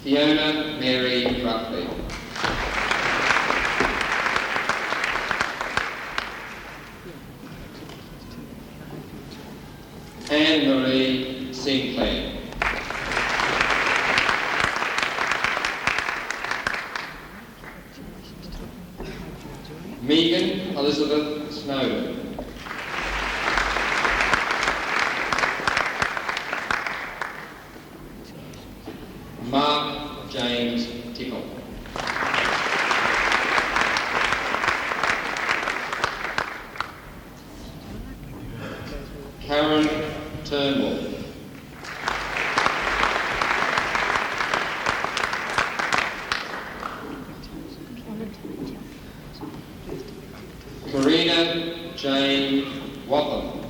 Fiona Mary Ruffley. Anne-Marie Sinclair. Megan Elizabeth Snowden. Mark James Tickle. Karen Turnbull. Karina Jane Watham.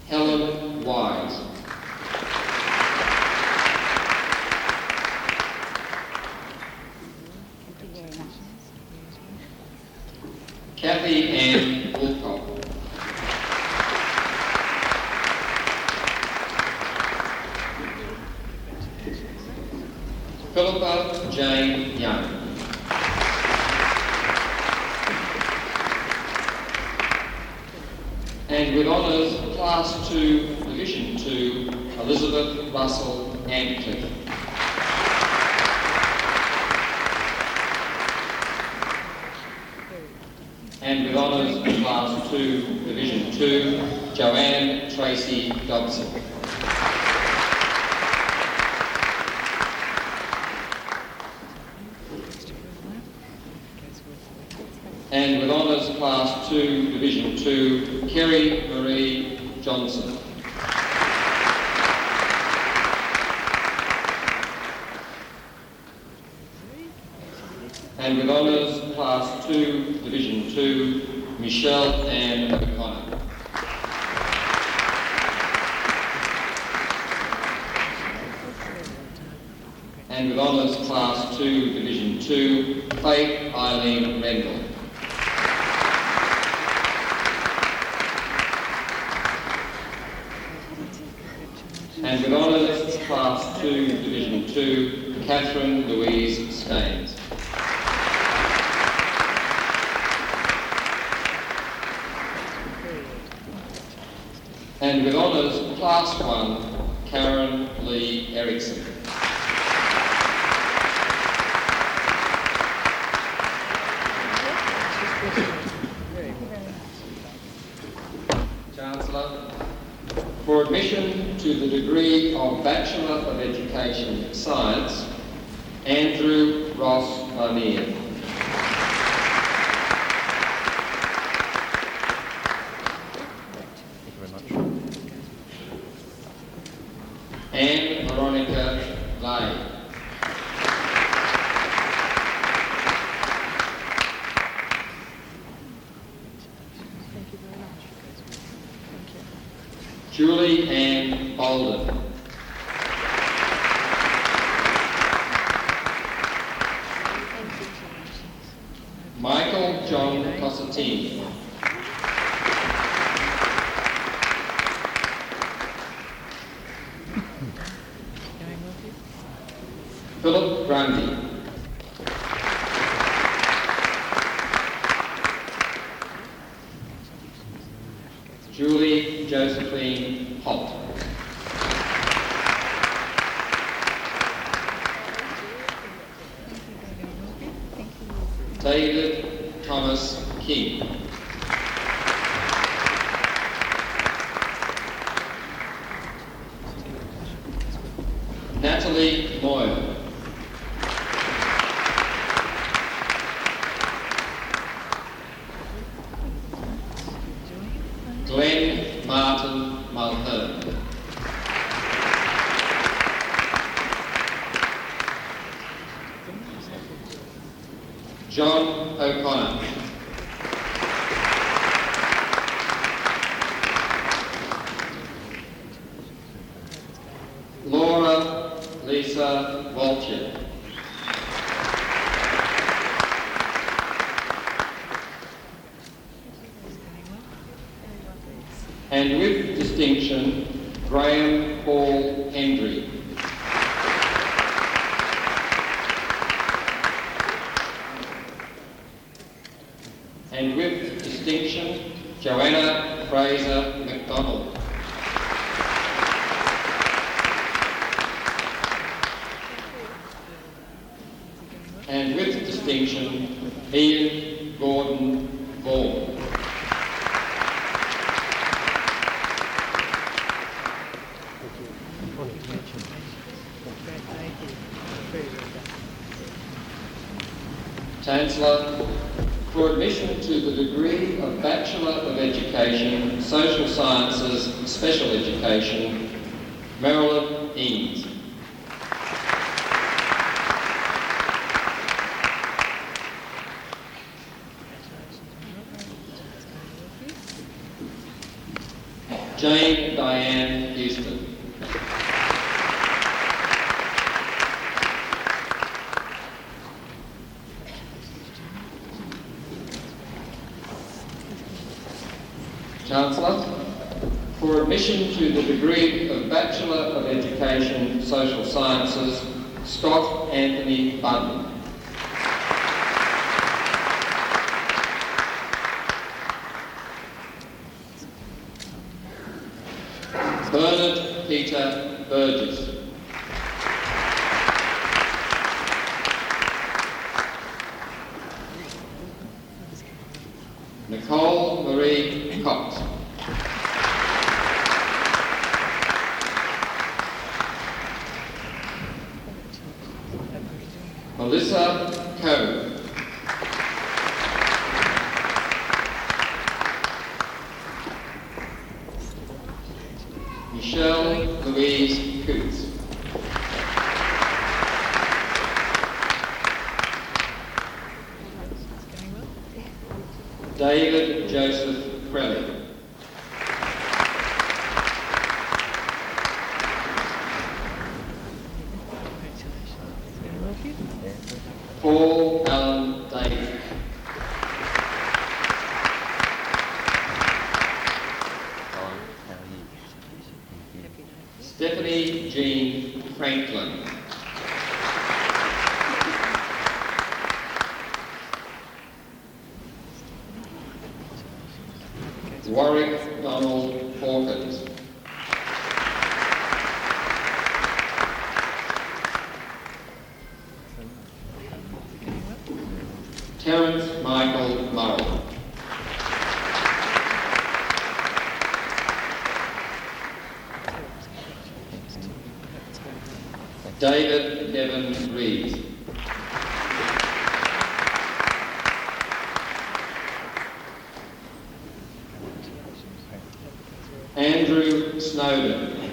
Helen Wise. Kathy Ann Woolcock. Philippa Jane Young. And with honours, Class 2, Division 2, Elizabeth Russell Antcliffe. And with honours, Class 2, Division 2, Joanne Tracy Dobson. Class 2, Division 2, Kerry Marie Johnson. And with honours, Class 2, Division 2, Michelle Ann O'Connor. And with honours, Class 2, Division 2, Faith Eileen Rendell. And with honours, Class 2, Division 2, Catherine Louise Staines. And with honours, Class 1, Karen Lee Erickson. Chancellor, for admission to the degree of Bachelor of Education Science, Andrew Ross Lanier. Anne Veronica Lay. Julie Ann Bolden. Michael John Cossettini. Philip Grundy. Julie Josephine Holt. David Thomas King. Natalie Moyle. Glenn Martin Mulhern. John O'Connor. Laura Lisa Walcher. And with distinction, Graham Paul Hendry. And with distinction, Joanna Fraser McDonald. And with distinction, Ian Gordon Vaughan. Chancellor, for admission to the degree of Bachelor of Education, Social Sciences, Special Education, Marilyn Eames. Jane Diane Houston. Chancellor, for admission to the degree of Bachelor of Education, Social Sciences, Scott Anthony Budden. Bernard Peter Burgess. Nicole Marie Cox. Melissa Coe. David Joseph Crelly. Paul Allen David. Stephanie Jean Franklin. Warwick Donald Hawkins. Terence Michael Murrell. David Kevin Reeves. Andrew Snowden.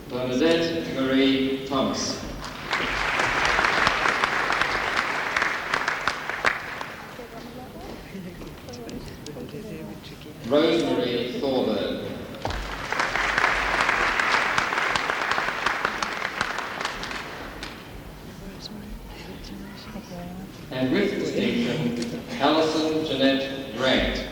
Bernadette Marie Thomas. Rosemary Thorburn. And with distinction, Alison Jeanette Grant.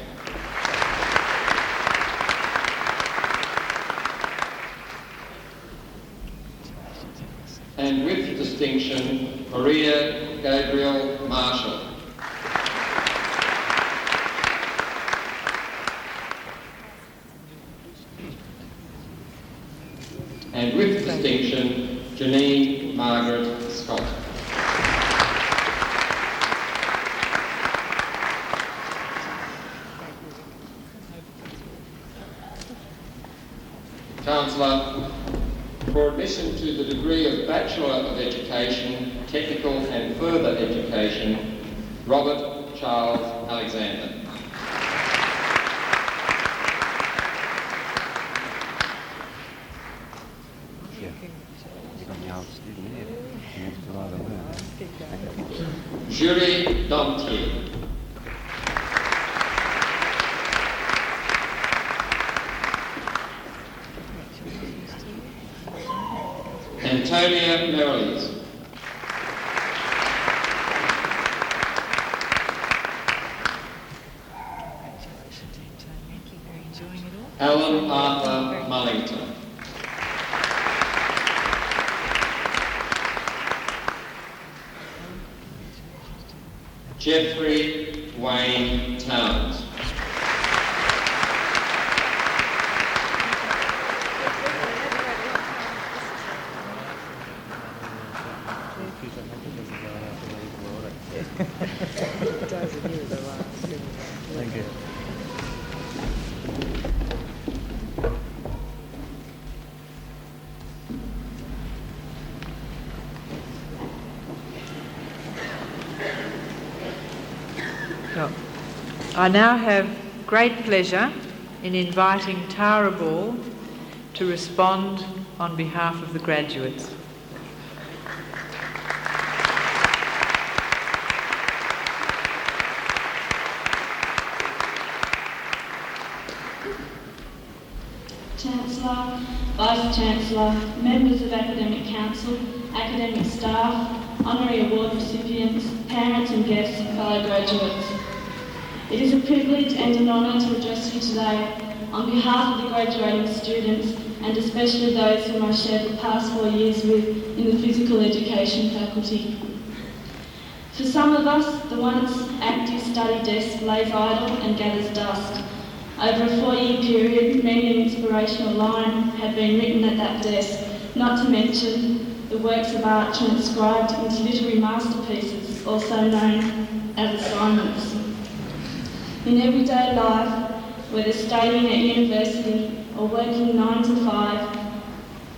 And with distinction, Maria Gabriel Marshall. And with distinction, Janine Margaret Scott. Councillor, for admission to the degree of Bachelor of Education, Technical and Further Education, Robert Charles Alexander. Jury Domtier. Antonia Merriles. Alan Arthur Mullington. Jeffrey Wayne Towns. Thank you. Well, I now have great pleasure in inviting Tara Ball to respond on behalf of the graduates. Chancellor, Vice-Chancellor, members of Academic Council, academic staff, honorary award recipients, parents and guests, fellow graduates. It is a privilege and an honour to address you today on behalf of the graduating students and especially those whom I shared the past 4 years with in the Physical Education faculty. For some of us, the once active study desk lays idle and gathers dust. Over a 4-year period, many an inspirational line had been written at that desk, not to mention the works of art transcribed into literary masterpieces, also known as assignments. In everyday life, whether studying at university or working 9 to 5,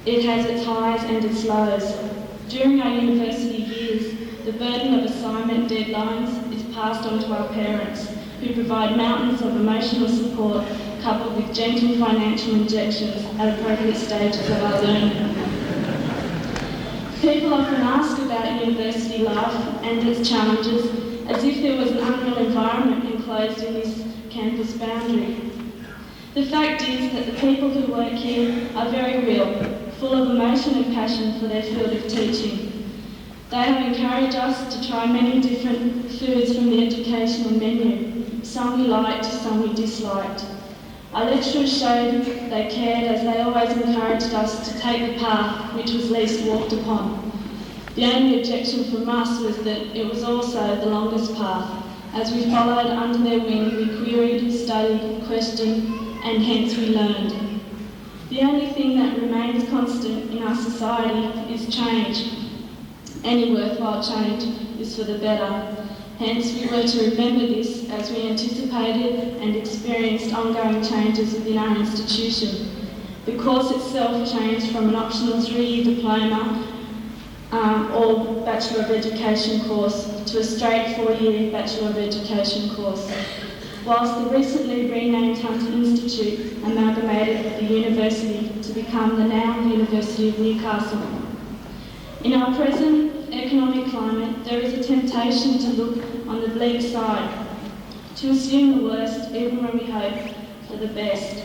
it has its highs and its lows. During our university years, the burden of assignment deadlines is passed on to our parents, who provide mountains of emotional support coupled with gentle financial injections at appropriate stages of our learning. People often ask about university life and its challenges as if there was an unreal environment enclosed in this campus boundary. The fact is that the people who work here are very real, full of emotion and passion for their field of teaching. They have encouraged us to try many different foods from the educational menu, some we liked, some we disliked. Our lecturers showed they cared as they always encouraged us to take the path which was least walked upon. The only objection from us was that it was also the longest path. As we followed under their wing, we queried, studied, questioned, and hence we learned. The only thing that remains constant in our society is change. Any worthwhile change is for the better. Hence, we were to remember this as we anticipated and experienced ongoing changes within our institution. The course itself changed from an optional 3-year diploma or Bachelor of Education course to a straight 4-year Bachelor of Education course. Whilst the recently renamed Hunter Institute amalgamated with the university to become the now University of Newcastle. In our present economic climate, there is a temptation to look on the bleak side, to assume the worst even when we hope for the best.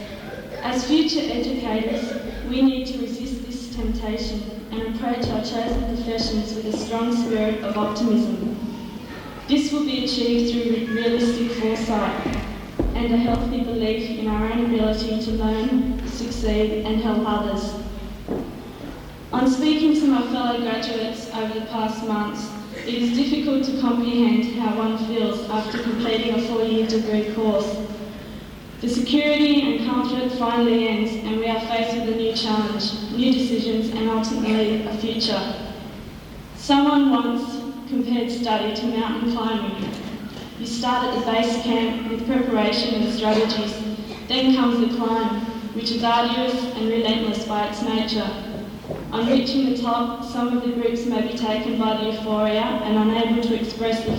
As future educators, we need to resist this temptation and approach our chosen professions with a strong spirit of optimism. This will be achieved through realistic foresight and a healthy belief in our own ability to learn, succeed and help others. On speaking to my fellow graduates over the past months, it is difficult to comprehend how one feels after completing a 4-year degree course. The security and comfort finally ends and we are faced with a new challenge, new decisions and ultimately a future. Someone once compared study to mountain climbing. You start at the base camp with preparation and strategies. Then comes the climb, which is arduous and relentless by its nature. On reaching the top, some of the groups may be taken by the euphoria and unable to express the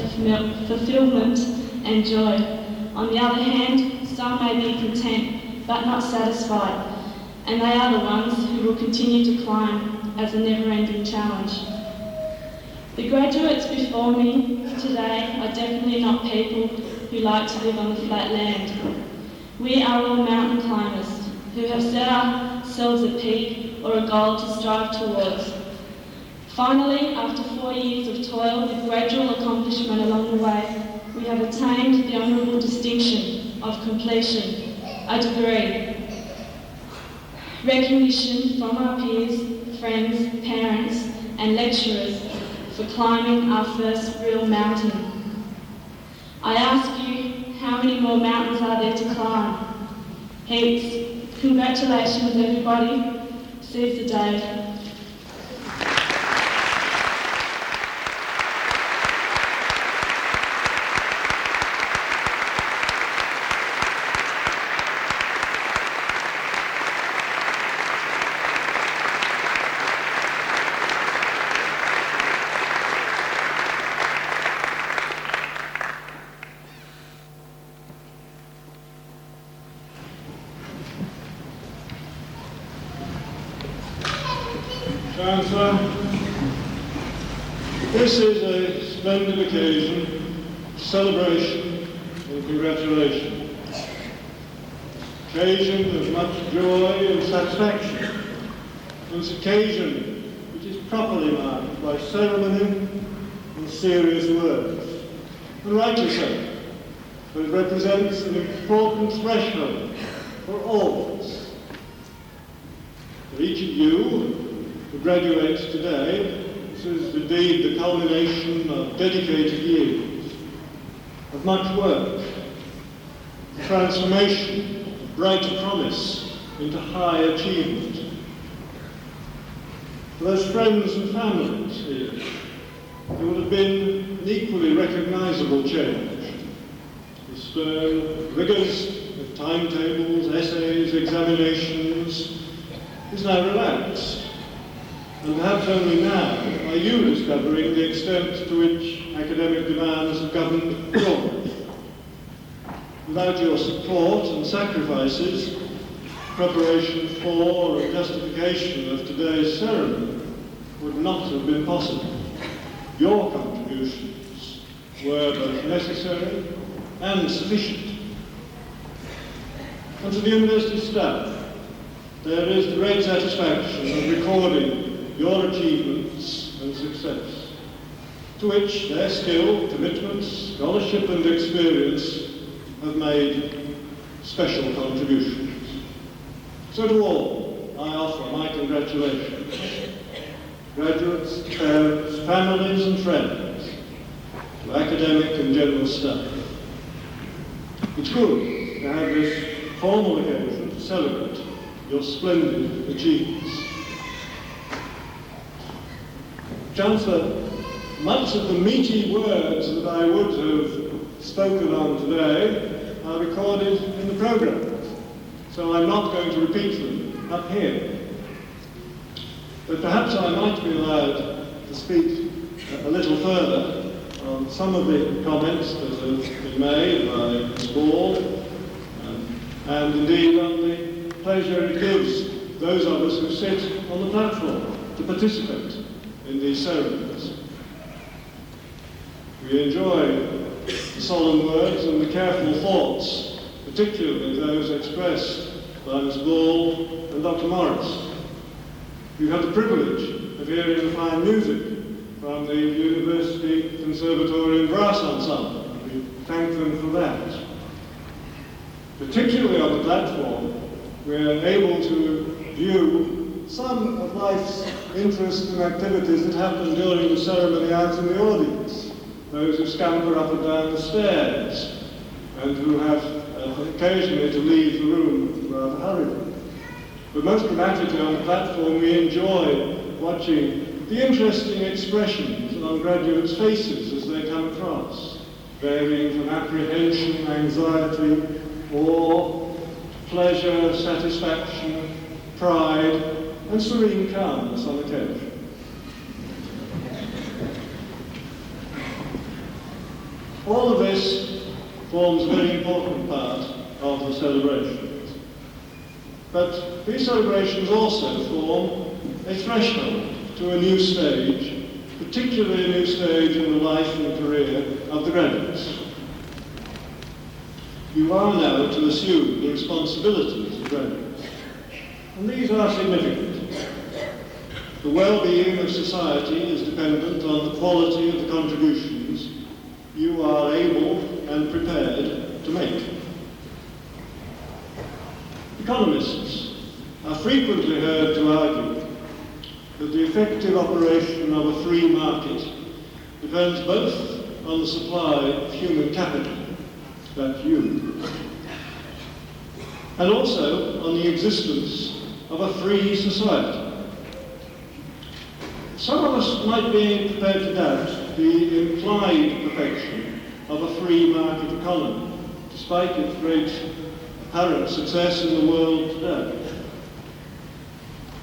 fulfillment and joy. On the other hand, some may be content but not satisfied, and they are the ones who will continue to climb as a never-ending challenge. The graduates before me today are definitely not people who like to live on the flat land. We are all mountain climbers who have set ourselves a peak or a goal to strive towards. Finally, after 4 years of toil with gradual accomplishment along the way, we have attained the honourable distinction of completion, a degree. Recognition from our peers, friends, parents and lecturers for climbing our first real mountain. I ask you, how many more mountains are there to climb? Heaps. Congratulations everybody. Seize the day. Chancellor, this is a splendid occasion, celebration and congratulation. Occasion of much joy and satisfaction. It's an occasion which is properly marked by ceremony and serious words, and rightly so, for it represents an important threshold for all of us. For each of you who graduates today, this is indeed the culmination of dedicated years, of much work, of transformation, of brighter promise into high achievement. For those friends and families here, there would have been an equally recognisable change. The stern rigours of timetables, essays, examinations is now relaxed. And perhaps only now are you discovering the extent to which academic demands have governed your life. Without your support and sacrifices, preparation for and justification of today's ceremony would not have been possible. Your contributions were both necessary and sufficient. And to the university staff, there is the great satisfaction of recording your achievements and success, to which their skill, commitment, scholarship and experience have made special contributions. So to all, I offer my congratulations. Graduates, parents, families and friends, to academic and general staff. It's good to have this formal occasion to celebrate your splendid achievements. Chancellor, much of the meaty words that I would have spoken on today are recorded in the programme, so I'm not going to repeat them up here. But perhaps I might be allowed to speak a little further on some of the comments that have been made by Ms. Ball, and indeed on the pleasure it gives those of us who sit on the platform to participate in these ceremonies. We enjoy the solemn words and the careful thoughts, particularly those expressed by Ms. Ball and Dr. Morris. We've had the privilege of hearing the fine music from the University Conservatorium Brass Ensemble. We thank them for that. Particularly on the platform, we are able to view some of life's interests and activities that happen during the ceremony out in the audience. Those who scamper up and down the stairs and who have occasionally to leave the room rather hurriedly. But most dramatically on the platform, we enjoy watching the interesting expressions on graduates' faces as they come across, varying from apprehension, anxiety, awe, pleasure, satisfaction, pride, and serene calmness on occasion. All of this forms a very important part of the celebrations. But these celebrations also form a threshold to a new stage, particularly a new stage in the life and career of the graduates. You are now to assume the responsibilities of graduates, and these are significant. The well-being of society is dependent on the quality of the contributions you are able and prepared to make. Economists are frequently heard to argue that the effective operation of a free market depends both on the supply of human capital, that's you, and also on the existence of a free society. Some of us might be prepared to doubt the implied perfection of a free market economy, despite its great apparent success in the world today.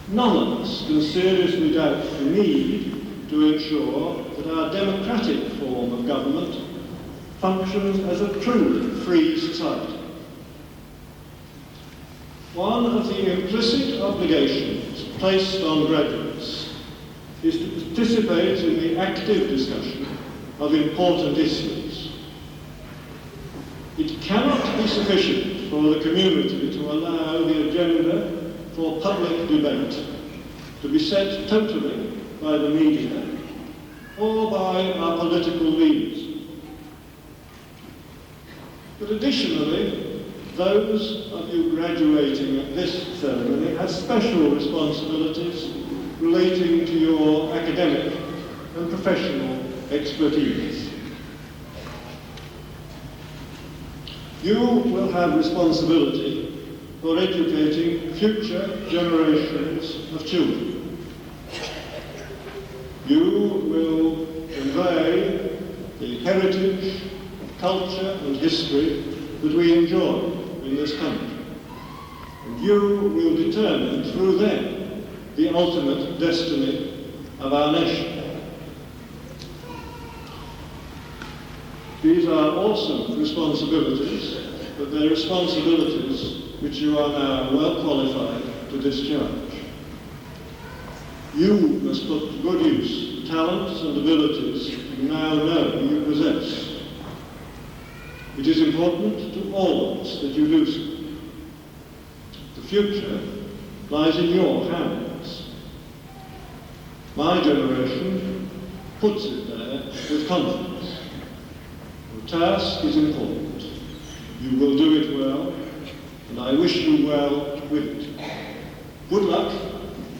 None of us can seriously doubt the need to ensure that our democratic form of government functions as a truly free society. One of the implicit obligations placed on graduates is to participate in the active discussion of important issues. It cannot be sufficient for the community to allow the agenda for public debate to be set totally by the media or by our political leaders. But additionally, those of you graduating at this ceremony have special responsibilities relating to your academic and professional expertise. You will have responsibility for educating future generations of children. You will convey the heritage, culture and history that we enjoy in this country. And you will determine through them the ultimate destiny of our nation. These are awesome responsibilities, but they're responsibilities which you are now well qualified to discharge. You must put to good use the talents and abilities you now know you possess. It is important to all of us that you do so. The future lies in your hands. My generation puts it there with confidence. Your task is important. You will do it well, and I wish you well with it. Good luck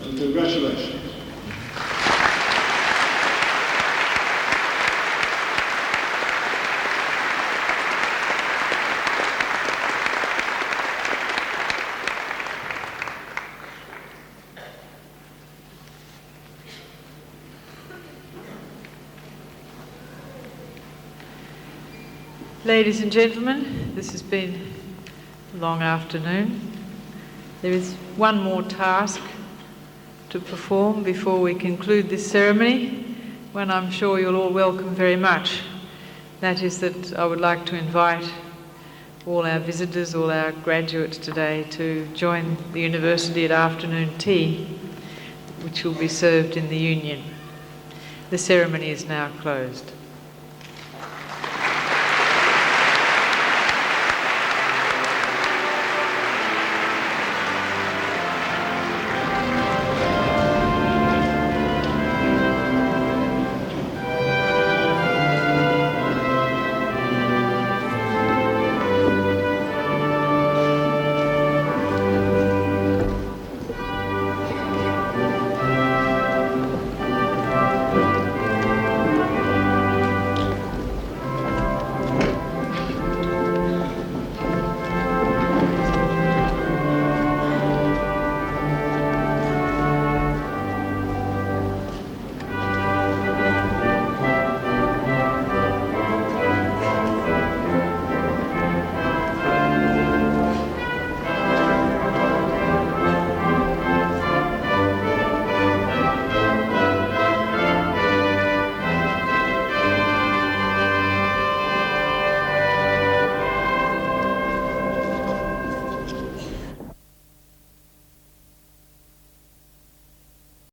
and congratulations. Ladies and gentlemen, this has been a long afternoon. There is one more task to perform before we conclude this ceremony, one I'm sure you'll all welcome very much. That is that I would like to invite all our visitors, all our graduates today to join the university at afternoon tea, which will be served in the Union. The ceremony is now closed.